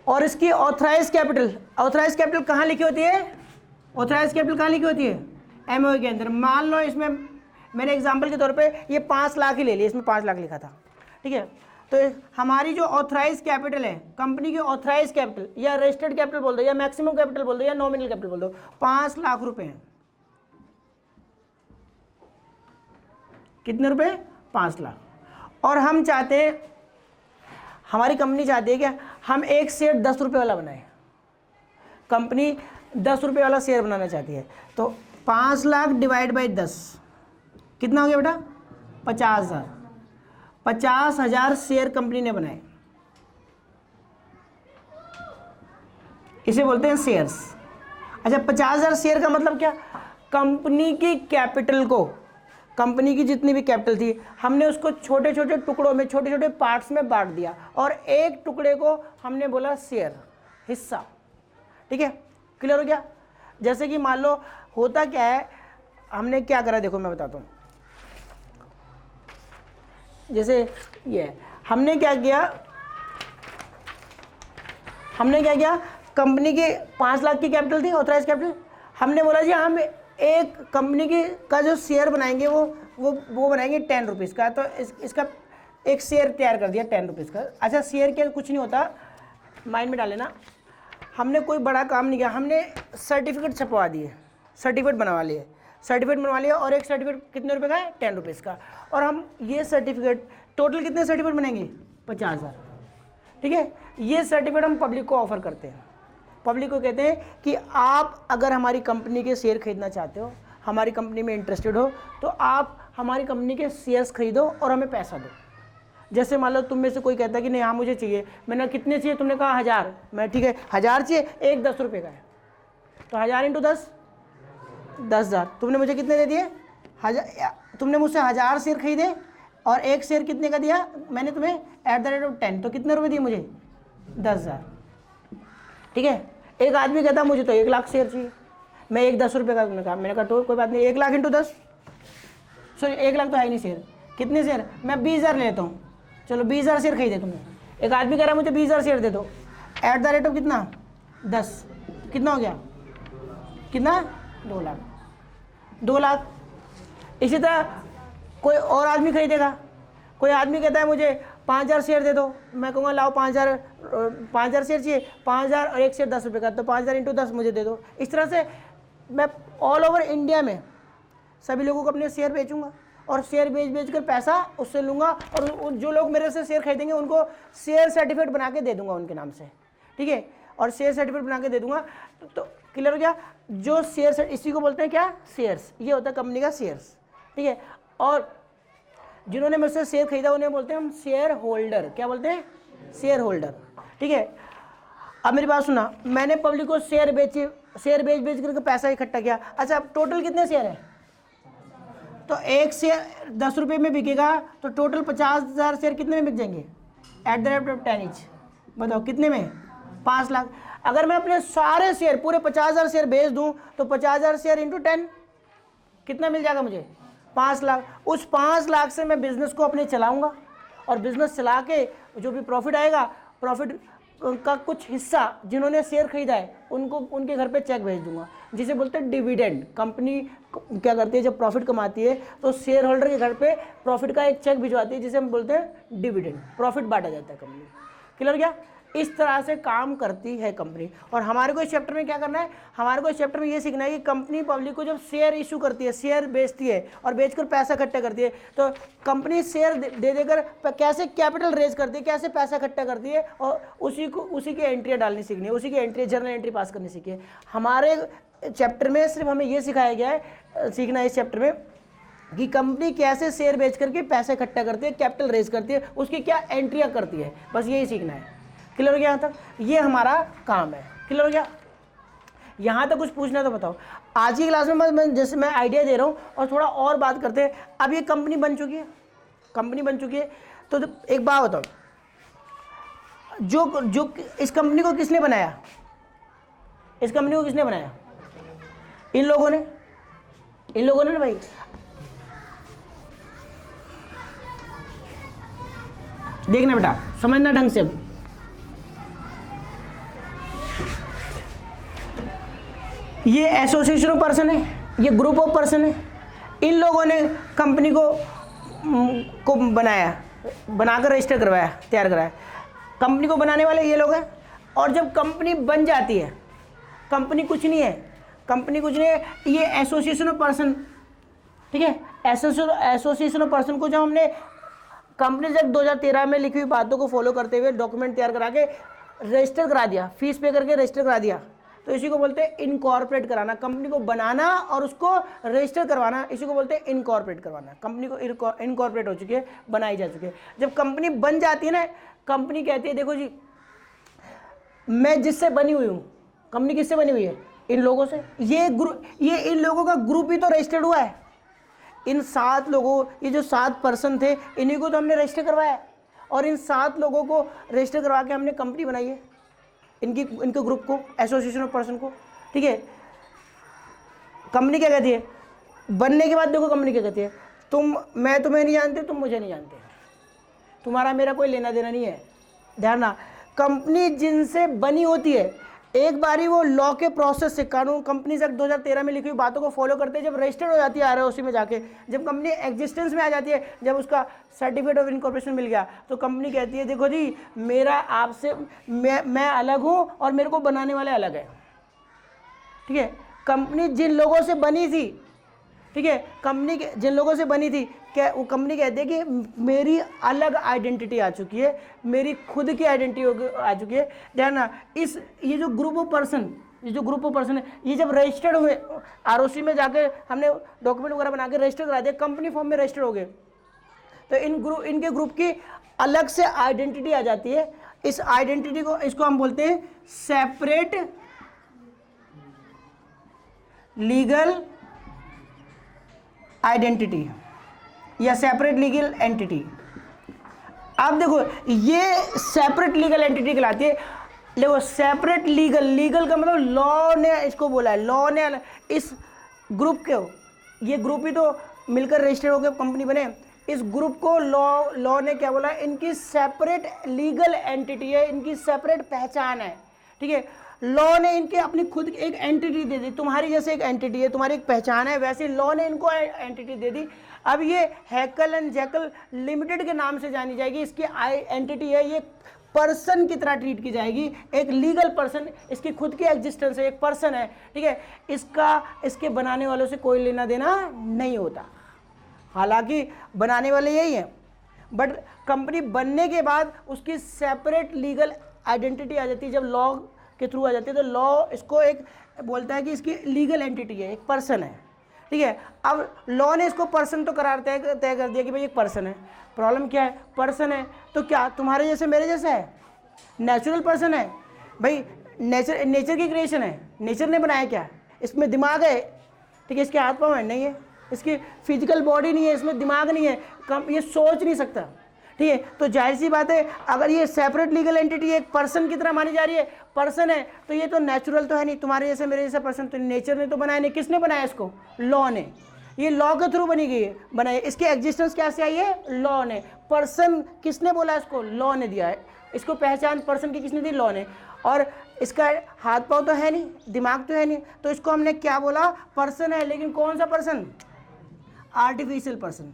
और इसकी ऑथराइज कैपिटल कहाँ लिखी होती है? ऑथराइज कैपिटल कहाँ लिखी होती है? MOA के अंदर। मान लो इसमें मैंने एग्जांपल के तौर पे ये 5 लाख ही ले लिया, इसमें 5 लाख लिखा था, ठीक है। तो हमारी जो ऑथराइज कैपिटल है, कंपनी की ऑथराइज कैपिटल या रजिस्टर्ड कैपिटल बोल दो या मैक्सिमम कैपिटल बोल दो या नॉमिनल कैपिटल बोल दो, 5 लाख रुपए हैं। कितने रुपए? 5 लाख। और हम चाहते हैं, हमारी कंपनी चाहती है कि हम एक शेयर 10 रुपये वाला बनाए। कंपनी 10 रुपये वाला शेयर बनाना चाहती है, तो 5 लाख डिवाइड बाई 10 कितना हो गया बेटा? 50,000। 50,000 शेयर कंपनी ने बनाए, इसे बोलते हैं शेयर्स। अच्छा, 50,000 शेयर का मतलब क्या? कंपनी की कैपिटल को, कंपनी की जितनी भी कैपिटल थी, हमने उसको छोटे छोटे टुकड़ों में, छोटे छोटे पार्ट्स में बांट दिया, और एक टुकड़े को हमने बोला शेयर, हिस्सा। ठीक है, क्लियर हो गया? जैसे कि मान लो होता क्या है, हमने क्या करा, देखो मैं बताता हूँ। जैसे ये हमने क्या किया, कंपनी की 5 लाख की कैपिटल थी, ऑथराइज कैपिटल। हमने बोला जी हम एक कंपनी की का जो शेयर बनाएंगे वो बनाएंगे 10 रुपीज़ का। तो इसका एक शेयर तैयार कर दिया 10 रुपीज़ का। अच्छा, शेयर के कुछ नहीं होता, माइंड में डाल लेना, हमने कोई बड़ा काम नहीं किया, हमने सर्टिफिकेट छपवा दिए, सर्टिफिकेट बनवा लिया, और एक सर्टिफिकेट कितने रुपए का है? 10 रुपीज़ का। और हम ये सर्टिफिकेट, टोटल कितने सर्टिफिकेट बनेंगे? 50,000। ठीक है, ये सर्टिफिकेट हम पब्लिक को ऑफर करते हैं। पब्लिक को कहते हैं कि आप अगर हमारी कंपनी के शेयर खरीदना चाहते हो, हमारी कंपनी में इंटरेस्टेड हो, तो आप हमारी कंपनी के शेयर्स खरीदो और हमें पैसा दो। जैसे मान लो तुम में से कोई कहता है कि नहीं हाँ मुझे चाहिए, मैंने कितने चाहिए, तुमने कहा 1000, मैं ठीक है 1000 चाहिए, एक 10 रुपये का है, तो 1000 इंटू 10, 10,000। तुमने मुझे कितने दे दिए? 1000। तुमने मुझसे 1000 शेयर खरीदे और एक शेयर कितने का दिया मैंने तुम्हें? @10, तो कितने रुपए दिए मुझे? 10,000। ठीक है, एक आदमी कहता मुझे तो 1 लाख शेयर चाहिए, मैं एक 10 रुपये का, तुमने कहा, मैंने कहा तो कोई बात नहीं, 1 लाख इंटू 10, सॉरी 1 लाख तो है ही नहीं शेयर, कितने शेयर? मैं 20,000 लेता हूँ, चलो 20,000 शेयर खरीदे तुमने। एक आदमी कह रहा है मुझे 20,000 शेयर दे दो, कितना? 10, कितना हो गया? कितना? 2 लाख। 2 लाख। इसी तरह कोई और आदमी खरीदेगा, कोई आदमी कहता है मुझे 5,000 शेयर दे दो, मैं कहूँगा लाओ 5,000 शेयर चाहिए, 5,000 और एक शेयर 10 रुपये का, तो 5,000 इंटू 10 मुझे दे दो। इस तरह से मैं ऑल ओवर इंडिया में सभी लोगों को अपने शेयर बेचूंगा, और शेयर बेच कर पैसा उससे लूँगा, और जो लोग मेरे से शेयर खरीदेंगे उनको शेयर सर्टिफिकेट बना के दे दूँगा उनके नाम से। ठीक है, और शेयर सर्टिफिकेट बना के दे दूँगा। तो क्लियर हो गया? जो शेयर, इसी को बोलते हैं क्या? शेयर्स। ये होता है कंपनी का शेयर्स। ठीक है, और जिन्होंने मुझसे शेयर खरीदा उन्हें बोलते हैं हम शेयर होल्डर। क्या बोलते हैं? Share holder. ठीक है, अब मेरी बात सुना, मैंने पब्लिक को शेयर बेच करके पैसा इकट्ठा किया। अच्छा, अब टोटल कितने शेयर है? तो एक शेयर 10 रुपये में बिकेगा, तो टोटल 50,000 शेयर कितने में बिक जाएंगे? @10 ईच। बताओ कितने में? 5 लाख। अगर मैं अपने सारे शेयर, पूरे 50,000 शेयर बेच दूं, तो 50,000 शेयर इंटू 10 कितना मिल जाएगा मुझे? 5 लाख, उस 5 लाख से मैं बिजनेस को अपने चलाऊंगा और बिजनेस चला के जो भी प्रॉफिट आएगा, प्रॉफिट का कुछ हिस्सा जिन्होंने शेयर खरीदा है उनको उनके घर पे चेक भेज दूंगा, जिसे बोलते हैं डिविडेंड। कंपनी क्या करती है, जब प्रॉफिट कमाती है तो शेयर होल्डर के घर पे प्रॉफिट का एक चेक भिजवाती है, जिसे हम बोलते हैं डिविडेंड। प्रॉफिट बांटा जाता है कंपनी। क्लियर क्या? इस तरह से काम करती है कंपनी। और हमारे को इस चैप्टर में क्या करना है, हमारे को इस चैप्टर में ये सीखना है कि कंपनी पब्लिक को जब शेयर इशू करती है, शेयर बेचती है और बेचकर पैसा इकट्ठा करती है, तो कंपनी शेयर दे देकर कैसे कैपिटल रेज करती है, कैसे पैसा इकट्ठा करती है, और उसी की एंट्रियाँ डालनी सीखनी है, उसी की एंट्री, जर्नल एंट्री पास करनी सीखी है। हमारे चैप्टर में सिर्फ हमें ये सिखाया गया है, सीखना है इस चैप्टर में कि कंपनी कैसे शेयर बेच करके पैसा इकट्ठा करती है, कैपिटल रेज करती है, उसकी क्या एंट्रियाँ करती है, बस यही सीखना है। क्लियर हो गया? यहाँ तक ये हमारा काम है। क्लियर हो गया? यहाँ तक कुछ पूछना तो बताओ। आज की क्लास में मैं जैसे मैं आइडिया दे रहा हूँ और थोड़ा और बात करते हैं। अब ये कंपनी बन चुकी है, कंपनी बन चुकी है, तो एक बात बताओ, जो इस कंपनी को किसने बनाया, इस कंपनी को किसने बनाया? इन लोगों ने, इन लोगों ने ना भाई। देखना बेटा, समझना ढंग से। ये एसोसिएशन ऑफ पर्सन है, ये ग्रुप ऑफ पर्सन है। इन लोगों ने कंपनी को बनाया, बनाकर रजिस्टर करवाया, तैयार कराया। कंपनी को बनाने वाले ये लोग हैं। और जब कंपनी बन जाती है, कंपनी कुछ नहीं है, कंपनी कुछ नहीं है, ये एसोसिएशन ऑफ पर्सन, ठीक है। एसोसिएशन ऑफ पर्सन को जब हमने कंपनी एक्ट 2013 में लिखी हुई बातों को फॉलो करते हुए डॉक्यूमेंट तैयार करा के रजिस्टर करा दिया, फीस पे करके रजिस्टर करा दिया, तो इसी को बोलते हैं इनकॉर्पोरेट कराना। कंपनी को बनाना और उसको रजिस्टर करवाना, इसी को बोलते हैं इनकॉर्पोरेट करवाना। कंपनी को इनकॉर्पोरेट हो चुकी है, बनाई जा चुकी है। जब कंपनी बन जाती है ना, कंपनी कहती है देखो जी, मैं जिससे बनी हुई हूँ, कंपनी किससे बनी हुई है? इन लोगों से। ये इन लोगों का ग्रुप ही तो रजिस्टर्ड हुआ है। इन 7 लोगों, ये जो 7 पर्सन थे, इन्हीं को तो हमने रजिस्टर करवाया और इन 7 लोगों को रजिस्टर करवा के हमने कंपनी बनाई है, इनके ग्रुप को, एसोसिएशन ऑफ पर्सन को, ठीक है। कंपनी क्या कहती है बनने के बाद? देखो कंपनी क्या कहती है, मैं तुम्हें नहीं जानती, तुम मुझे नहीं जानते, तुम्हारा मेरा कोई लेना देना नहीं है। ध्यान ना, कंपनी जिनसे बनी होती है, एक बारी वो लॉ के प्रोसेस से, कानून कंपनीज एक्ट 2013 में लिखी हुई बातों को फॉलो करते हैं, जब रजिस्टर्ड हो जाती है आरओसी में जाके, जब कंपनी एग्जिस्टेंस में आ जाती है, जब उसका सर्टिफिकेट ऑफ इनकॉर्पोरेशन मिल गया, तो कंपनी कहती है देखो जी, मेरा आपसे, मैं अलग हूँ और मेरे को बनाने वाले अलग है, ठीक है। कंपनी जिन लोगों से बनी थी, ठीक है, कंपनी जिन लोगों से बनी थी, क्या वो कंपनी कहती है कि मेरी अलग आइडेंटिटी आ चुकी है, मेरी खुद की आइडेंटिटी आ चुकी है। ध्यान ना, ये जो ग्रुप ऑफ पर्सन है, ये जब रजिस्टर्ड हुए आरओसी में जाके हमने डॉक्यूमेंट वगैरह बना के रजिस्टर करा दिया, कंपनी फॉर्म में रजिस्टर हो गए, तो इनके ग्रुप की अलग से आइडेंटिटी आ जाती है। इस आइडेंटिटी को, इसको हम बोलते हैं सेपरेट लीगल आइडेंटिटी या सेपरेट लीगल एंटिटी। अब देखो, ये सेपरेट लीगल एंटिटी कहलाती है। देखो, सेपरेट लीगल का मतलब लॉ ने इसको बोला है, लॉ ने इस ग्रुप के, ये ग्रुप ही तो मिलकर रजिस्टर हो गए, कंपनी बने, इस ग्रुप को लॉ ने क्या बोला, इनकी सेपरेट लीगल एंटिटी है, इनकी सेपरेट पहचान है, ठीक है। लॉ ने इनके अपनी खुद की एक एंटिटी दे दी, तुम्हारी जैसे एक एंटिटी है, तुम्हारी एक पहचान है, वैसे लॉ ने इनको एंटिटी दे दी। अब ये हैकल एंड जैकल लिमिटेड के नाम से जानी जाएगी, इसकी एंटिटी है, ये पर्सन की तरह ट्रीट की जाएगी, एक लीगल पर्सन, इसकी खुद की एग्जिस्टेंस है, एक पर्सन है, ठीक है। इसके बनाने वालों से कोई लेना देना नहीं होता, हालांकि बनाने वाले यही हैं, बट कंपनी बनने के बाद उसकी सेपरेट लीगल आइडेंटिटी आ जाती है। जब लॉ के थ्रू आ जाती है तो लॉ इसको एक बोलता है कि इसकी लीगल एंटिटी है, एक पर्सन है, ठीक है। अब लॉ ने इसको पर्सन तो करार तय कर दिया कि भाई एक पर्सन है। प्रॉब्लम क्या है, पर्सन है तो क्या तुम्हारे जैसे मेरे जैसा है? नेचुरल पर्सन है भाई, नेचर की क्रिएशन है, नेचर ने बनाया क्या? इसमें दिमाग है, ठीक है, इसके हाथ पाँव है नहीं है, इसकी फिजिकल बॉडी नहीं है, इसमें दिमाग नहीं है, ये सोच नहीं सकता, ठीक है। तो जाहिर सी बात है, अगर ये सेपरेट लीगल एंटिटी एक पर्सन की तरह मानी जा रही है, पर्सन है, तो ये तो नेचुरल तो है नहीं, तुम्हारे जैसे मेरे जैसा पर्सन तो नेचर ने तो बनाया नहीं, किसने बनाया इसको? लॉ ने। ये लॉ के थ्रू बनी गई है, बनाई। इसकी एग्जिस्टेंस क्या से आई है? लॉ ने। पर्सन किसने बोला इसको? लॉ ने दिया है। इसको पहचान पर्सन की किसने दी? लॉ ने। और इसका हाथ पाँव तो है नहीं, दिमाग तो है नहीं, तो इसको हमने क्या बोला? पर्सन है। लेकिन कौन सा person? Artificial person,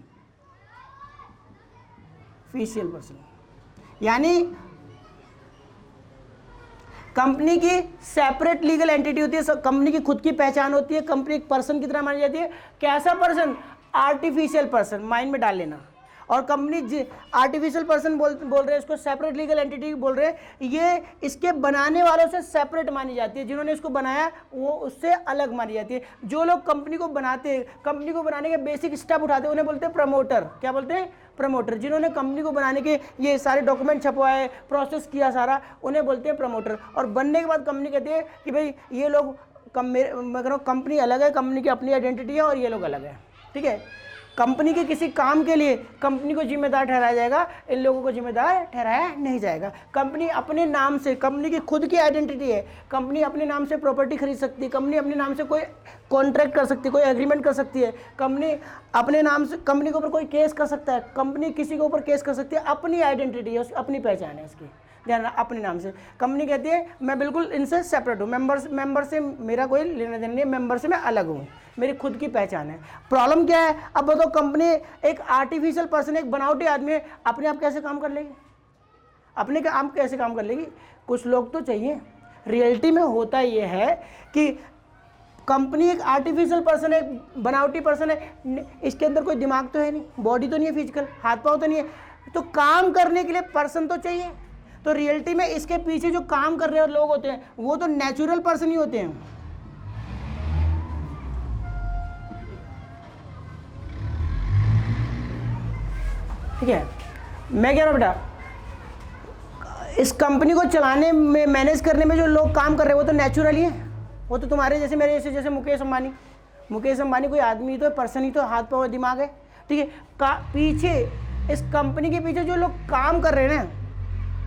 fiscal person. यानी कंपनी की सेपरेट लीगल एंटिटी होती है, कंपनी की खुद की पहचान होती है, कंपनी एक पर्सन की तरह मानी जाती है। कैसा पर्सन? आर्टिफिशियल पर्सन, माइंड में डाल लेना। और कंपनी आर्टिफिशियल पर्सन बोल रहे हैं, इसको सेपरेट लीगल एंटिटी बोल रहे हैं। ये इसके बनाने वालों से सेपरेट मानी जाती है, जिन्होंने इसको बनाया वो उससे अलग मानी जाती है। जो लोग कंपनी को बनाते हैं, कंपनी को बनाने के बेसिक स्टेप उठाते हैं, उन्हें बोलते हैं प्रमोटर। क्या बोलते हैं? प्रमोटर। जिन्होंने कंपनी को बनाने के ये सारे डॉक्यूमेंट छपवाए, प्रोसेस किया सारा, उन्हें बोलते हैं प्रमोटर। और बनने के बाद कंपनी कहती है कि भाई ये लोग कंपनी अलग है, कंपनी की अपनी आइडेंटिटी है और ये लोग अलग है। ठीक है, कंपनी के किसी काम के लिए कंपनी को जिम्मेदार ठहराया जाएगा, इन लोगों को जिम्मेदार ठहराया नहीं जाएगा। कंपनी अपने नाम से, कंपनी की खुद की आइडेंटिटी है, कंपनी अपने नाम से प्रॉपर्टी खरीद सकती है, कंपनी अपने नाम से कोई कॉन्ट्रैक्ट कर सकती है, कोई एग्रीमेंट कर सकती है, कंपनी अपने नाम से, कंपनी के ऊपर कोई केस कर सकता है, कंपनी किसी के ऊपर केस कर सकती है। अपनी आइडेंटिटी है, अपनी पहचान है इसकी, ध्यान, अपने नाम से। कंपनी कहती है मैं बिल्कुल इनसे सेपरेट हूँ, मेंबर से मेरा कोई लेना देना नहीं है, मेंबर से मैं अलग हूँ, मेरी खुद की पहचान है। प्रॉब्लम क्या है? अब बताओ, कंपनी एक आर्टिफिशियल पर्सन, एक बनावटी आदमी है, अपने आप कैसे काम कर लेगी? अपने काम कैसे काम कर लेगी? कुछ लोग तो चाहिए। रियलिटी में होता ये है कि कंपनी एक आर्टिफिशियल पर्सन है, बनावटी पर्सन है, इसके अंदर कोई दिमाग तो है नहीं, बॉडी तो नहीं है, फिजिकल हाथ पाँव तो नहीं है, तो काम करने के लिए पर्सन तो चाहिए। तो रियलिटी में इसके पीछे जो काम कर रहे लोग होते हैं वो तो नेचुरल पर्सन ही होते हैं। ठीक है, मैं कह रहा हूं बेटा, इस कंपनी को चलाने में, मैनेज करने में जो लोग काम कर रहे हैं वो तो नेचुरल ही है। वो तो तुम्हारे जैसे, मेरे जैसे मुकेश अंबानी कोई आदमी तो है, पर्सन ही तो, हाथ पाँव दिमाग है। ठीक है, पीछे इस कंपनी के पीछे जो लोग काम कर रहे हैं ना,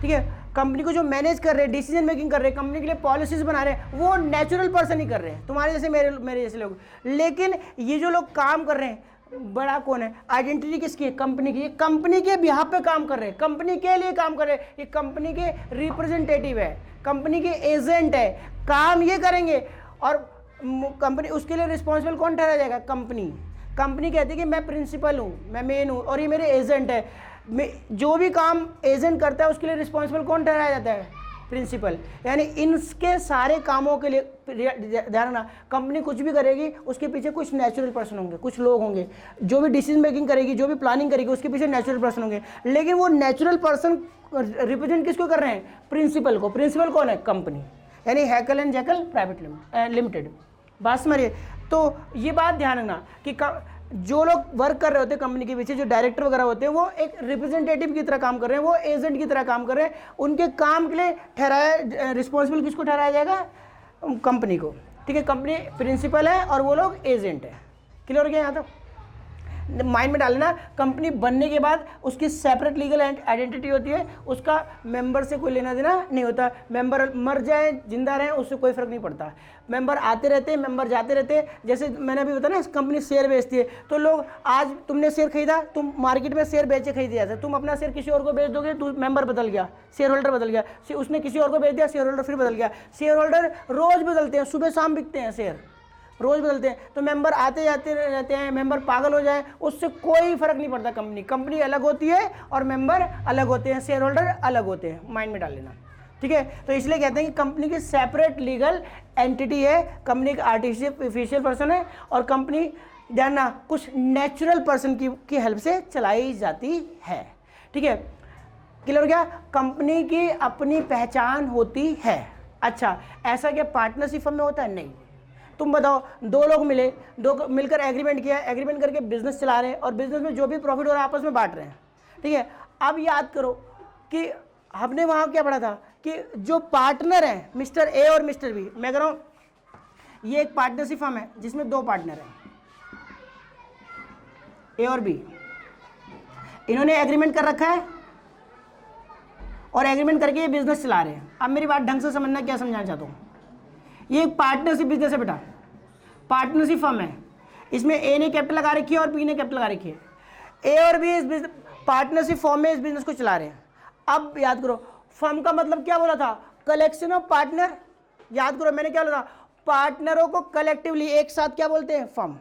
ठीक है, कंपनी को जो मैनेज कर रहे हैं, डिसीजन मेकिंग कर रहे हैं, कंपनी के लिए पॉलिसीज बना रहे हैं, वो नेचुरल पर्सन ही कर रहे हैं, तुम्हारे जैसे मेरे जैसे लोग। लेकिन ये जो लोग काम कर रहे हैं, बड़ा कौन है? आइडेंटिटी किसकी है? कंपनी की। ये कंपनी के बिहाफ पे काम कर रहे हैं, कंपनी के लिए काम कर रहे हैं, ये कंपनी के रिप्रेजेंटेटिव है, कंपनी के एजेंट है, काम ये करेंगे। और कंपनी, उसके लिए रिस्पॉन्सिबल कौन ठहराया जाएगा? कंपनी कहती है कि मैं प्रिंसिपल हूँ, मैं मेन हूँ और ये मेरे एजेंट है। जो भी काम एजेंट करता है उसके लिए रिस्पॉन्सिबल कौन ठहराया जाता है? प्रिंसिपल। यानी इनके सारे कामों के लिए ध्यान रखना, कंपनी कुछ भी करेगी उसके पीछे कुछ नेचुरल पर्सन होंगे, कुछ लोग होंगे, जो भी डिसीजन मेकिंग करेगी, जो भी प्लानिंग करेगी, उसके पीछे नेचुरल पर्सन होंगे। लेकिन वो नेचुरल पर्सन रिप्रेजेंट किसको कर रहे हैं? प्रिंसिपल को। प्रिंसिपल कौन है? कंपनी, यानी हैकल एंड जैकल प्राइवेट लिमिटेड। बात समझिए। तो ये बात ध्यान रखना कि जो लोग वर्क कर रहे होते हैं कंपनी के पीछे, जो डायरेक्टर वगैरह होते हैं, वो एक रिप्रेजेंटेटिव की तरह काम कर रहे हैं, वो एजेंट की तरह काम कर रहे हैं। उनके काम के लिए ठहराया, रिस्पॉन्सिबल किसको ठहराया जाएगा? कंपनी को। ठीक है, कंपनी प्रिंसिपल है और वो लोग एजेंट है। क्लियर हो गया? यहाँ तक माइंड में डालना। कंपनी बनने के बाद उसकी सेपरेट लीगल आइडेंटिटी होती है, उसका मेंबर से कोई लेना देना नहीं होता। मेंबर मर जाए, जिंदा रहे, उससे कोई फर्क नहीं पड़ता। मेंबर आते रहते हैं, मेंबर जाते रहते हैं। जैसे मैंने अभी बताया ना, कंपनी शेयर बेचती है, तो लोग, आज तुमने शेयर खरीदा, तुम मार्केट में शेयर बेचे खरीदे जाते, तुम अपना शेयर किसी और को बेच दोगे, तो मेंबर बदल गया, शेयर होल्डर बदल गया, उसने किसी और को बेच दिया, शेयर होल्डर फिर बदल गया। शेयर होल्डर रोज बदलते हैं, सुबह शाम बिकते हैं शेयर, रोज बदलते हैं। तो मेंबर आते जाते रहते हैं, मेंबर पागल हो जाए, उससे कोई फर्क नहीं पड़ता। कंपनी अलग होती है और मेंबर अलग होते हैं, शेयर होल्डर अलग होते हैं, माइंड में डाल लेना। ठीक है, तो इसलिए कहते हैं कि कंपनी की सेपरेट लीगल एंटिटी है, कंपनी एक आर्टिफिशियल पर्सन है, और कंपनी जानना कुछ नेचुरल पर्सन की हेल्प से चलाई जाती है। ठीक है, क्लियर हो गया? कंपनी की अपनी पहचान होती है। अच्छा, ऐसा क्या पार्टनरशिप में होता है? नहीं। तुम बताओ, दो लोग मिले, दो मिलकर एग्रीमेंट किया, एग्रीमेंट करके बिजनेस चला रहे हैं, और बिजनेस में जो भी प्रॉफिट हो रहा है आपस में बांट रहे हैं। ठीक है, अब याद करो कि हमने वहाँ क्या पढ़ा था कि जो पार्टनर हैं, मिस्टर ए और मिस्टर बी, मैं कह रहा हूँ ये एक पार्टनरशिप फर्म है जिसमें दो पार्टनर हैं, ए और बी। इन्होंने एग्रीमेंट कर रखा है और एग्रीमेंट करके ये बिजनेस चला रहे हैं। अब मेरी बात ढंग से समझना, क्या समझाना चाहता हूँ। ये एक पार्टनरशिप बिजनेस है बेटा, पार्टनरशिप फर्म है। इसमें ए ने कैपिटल लगा रखी है और बी ने कैपिटल लगा रखी है। ए और बी इस पार्टनरशिप फॉर्म में इस बिजनेस को चला रहे हैं। अब याद करो, फर्म का मतलब क्या बोला था? Collection of partner. याद करो मैंने क्या बोला था? पार्टनरों को कलेक्टिवली एक साथ क्या बोलते हैं? फर्म।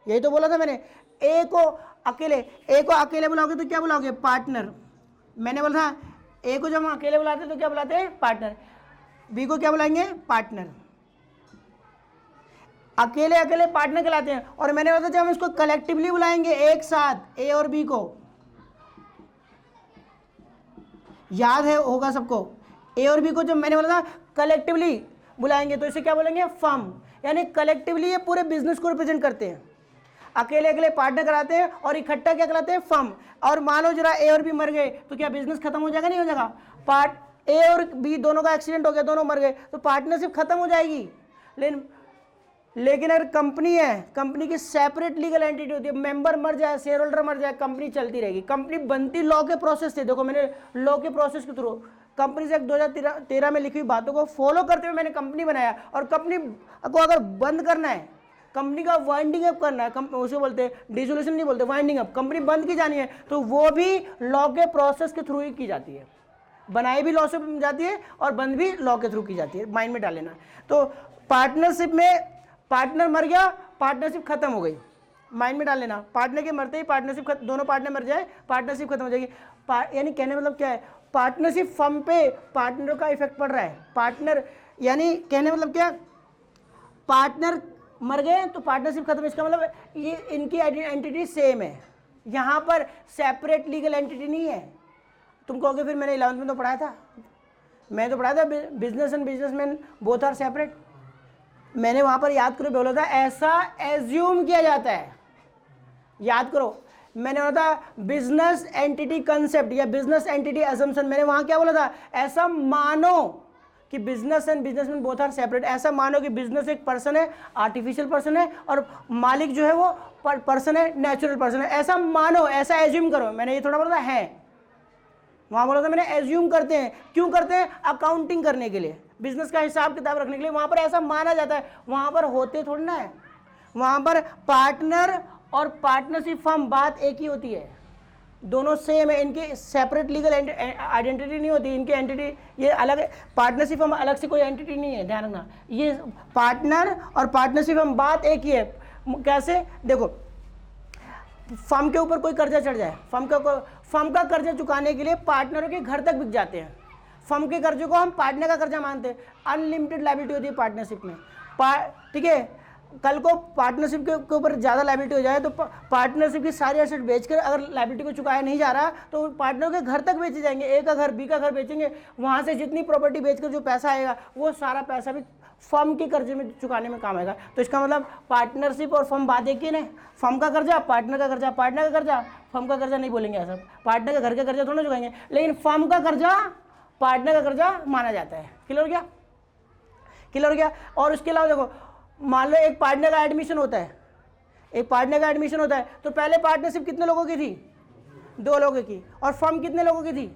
यही तो बोला था मैंने। ए को अकेले बुलाओगे तो क्या बुलाओगे? पार्टनर। मैंने बोला था ए को जब हम अकेले बुलाते हैं तो क्या बुलाते हैं? पार्टनर। बी को क्या बुलाएंगे? पार्टनर। अकेले अकेले पार्टनर कहलाते हैं। और मैंने बोला था जब हम इसको कलेक्टिवली बुलाएंगे एक साथ, ए और बी को, याद है होगा सबको, ए और बी को जब मैंने बोला था कलेक्टिवली बुलाएंगे तो इसे क्या बोलेंगे? फर्म। यानी कलेक्टिवली ये पूरे बिजनेस को रिप्रेजेंट करते हैं। अकेले अकेले पार्टनर कराते हैं और इकट्ठा क्या कराते हैं? फर्म। और मान लो जरा ए और बी मर गए तो क्या बिजनेस खत्म हो जाएगा? नहीं हो जाएगा। ए और बी दोनों का एक्सीडेंट हो गया, दोनों मर गए तो पार्टनरशिप खत्म हो जाएगी। लेकिन अगर कंपनी है, कंपनी की सेपरेट लीगल एंटिटी होती है, मेंबर मर जाए, शेयर होल्डर मर जाए, कंपनी चलती रहेगी। कंपनी बनती लॉ के प्रोसेस से, देखो मैंने लॉ के प्रोसेस के थ्रू कंपनी से 2013 में लिखी हुई बातों को फॉलो करते हुए मैंने कंपनी बनाया। और कंपनी को अगर बंद करना है, कंपनी का वाइंडिंग अप करना है, उसे बोलते हैं डिसोल्यूशन नहीं बोलते, वाइंडिंग अप, कंपनी बंद की जानी है तो वो भी लॉ के प्रोसेस के थ्रू ही की जाती है। बनाई भी लॉ से जाती है और बंद भी लॉ के थ्रू की जाती है। माइंड में डाल लेना। तो पार्टनरशिप में पार्टनर मर गया, पार्टनरशिप खत्म हो गई। माइंड में डाल लेना, पार्टनर के मरते ही पार्टनरशिप दोनों पार्टनर मर जाए, पार्टनरशिप खत्म हो जाएगी। यानी कहने मतलब क्या है? पार्टनरशिप फर्म पे पार्टनरों का इफेक्ट पड़ रहा है। पार्टनर यानी कहने मतलब क्या? पार्टनर मर गए तो पार्टनरशिप खत्म। इसका मतलब ये इनकी एंटिटी सेम है। यहाँ पर सेपरेट लीगल एंटिटी नहीं है। तुम कहोगे फिर मैंने 11th में तो पढ़ाया था, मैं तो पढ़ाया था business and businessman both are separate. मैंने वहाँ पर याद करो बोला था ऐसा एज्यूम किया जाता है। याद करो मैंने बोला था बिजनेस एंटिटी कंसेप्ट या बिजनेस एंटिटी अजम्पशन। मैंने वहाँ क्या बोला था? ऐसा मानो कि business and businessman both are separate. ऐसा मानो कि बिजनेस एक पर्सन है, आर्टिफिशियल पर्सन है, और मालिक जो है वो पर्सन है, नेचुरल पर्सन है। ऐसा मानो, ऐसा एज्यूम करो। मैंने ये थोड़ा बोला था है, वहाँ बोला था मैंने एज्यूम करते हैं। क्यों करते हैं? अकाउंटिंग करने के लिए, बिजनेस का हिसाब किताब रखने के लिए। वहाँ पर ऐसा माना जाता है, वहाँ पर होते थोड़ी ना है। वहाँ पर पार्टनर और पार्टनरशिप फर्म बात एक ही होती है, दोनों सेम है। इनकी सेपरेट लीगल आइडेंटिटी नहीं होती, इनकी एंटिटी ये अलग है। पार्टनरशिप फर्म अलग से कोई एंटिटी नहीं है, ध्यान रखना। ये पार्टनर और पार्टनरशिप फर्म बात एक ही है। कैसे? देखो फर्म के ऊपर कोई कर्जा चढ़ जाए, फर्म का कर्जा चुकाने के लिए पार्टनरों के घर तक बिक जाते हैं। फर्म के कर्जे को हम पार्टनर का कर्जा मानते हैं। अनलिमिटेड लायबिलिटी होती है पार्टनरशिप में। ठीक है, कल को पार्टनरशिप के ऊपर ज़्यादा लायबिलिटी हो जाए तो पार्टनरशिप की सारी एसेट बेचकर अगर लायबिलिटी को चुकाया नहीं जा रहा तो पार्टनरों के घर तक बेचे जाएंगे। ए का घर, बी का घर बेचेंगे, वहाँ से जितनी प्रॉपर्टी बेचकर जो पैसा आएगा वो सारा पैसा भी फर्म के कर्जे में चुकाने में काम आएगा। तो इसका मतलब पार्टनरशिप और फर्म बात एक ही नहीं। फर्म का कर्जा, पार्टनर का कर्जा, पार्टनर का कर्जा, फर्म का कर्जा नहीं बोलेंगे ऐसा। पार्टनर के घर का कर्जा थोड़ा चुकाएंगे, लेकिन फर्म का कर्जा पार्टनर का कर्जा माना जाता है। क्लियर हो गया? क्लियर हो गया? और उसके अलावा देखो, मान लो एक पार्टनर का एडमिशन होता है, एक पार्टनर का एडमिशन होता है तो पहले पार्टनरशिप कितने लोगों की थी? 2 लोगों की। और फर्म कितने लोगों की थी?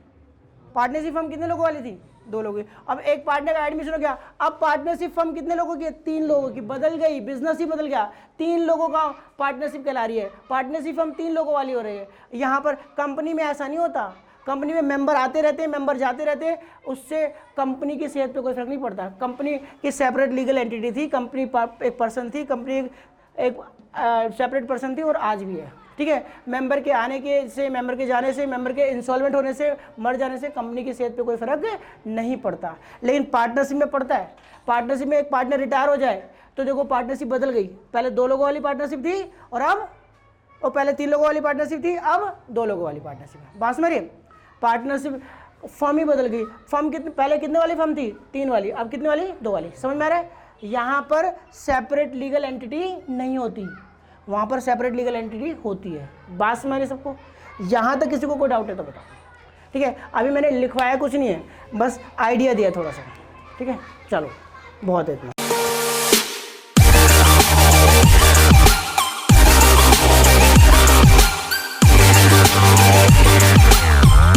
पार्टनरशिप फर्म कितने लोगों वाली थी? 2 लोगों की। अब एक पार्टनर का एडमिशन हो गया, अब पार्टनरशिप फर्म कितने लोगों की है? 3 लोगों की। बदल गई, बिजनेस ही बदल गया। 3 लोगों का पार्टनरशिप कहला रही है, पार्टनरशिप फर्म 3 लोगों वाली हो रही है। यहाँ पर कंपनी में ऐसा नहीं होता। कंपनी में मेंबर आते रहते हैं, मेंबर जाते रहते हैं, उससे कंपनी की सेहत पे कोई फर्क नहीं पड़ता। कंपनी की सेपरेट लीगल एंटिटी थी, कंपनी एक पर्सन थी, कंपनी एक सेपरेट पर्सन थी और आज भी है। ठीक है, मेंबर के आने के से, मेंबर के जाने से, मेंबर के इंसॉल्वेंट होने से, मर जाने से कंपनी की सेहत पे कोई फर्क नहीं पड़ता। लेकिन पार्टनरशिप में पड़ता है। पार्टनरशिप में एक पार्टनर रिटायर हो जाए तो देखो पार्टनरशिप बदल गई। पहले 2 लोगों वाली पार्टनरशिप थी और अब पहले 3 लोगों वाली पार्टनरशिप थी, अब 2 लोगों वाली पार्टनरशिप है। बात समझिए, पार्टनरशिप फर्म ही बदल गई। फर्म पहले कितने वाली फर्म थी? 3 वाली, अब कितने वाली? 2 वाली। समझ में आ रहा है? यहाँ पर सेपरेट लीगल एंटिटी नहीं होती, वहाँ पर सेपरेट लीगल एंटिटी होती है। बात समझ रहे सबको? यहाँ तक किसी को कोई डाउट है तो बताओ। ठीक है, अभी मैंने लिखवाया कुछ नहीं है, बस आइडिया दिया थोड़ा सा। ठीक है, चलो बहुत है इतना।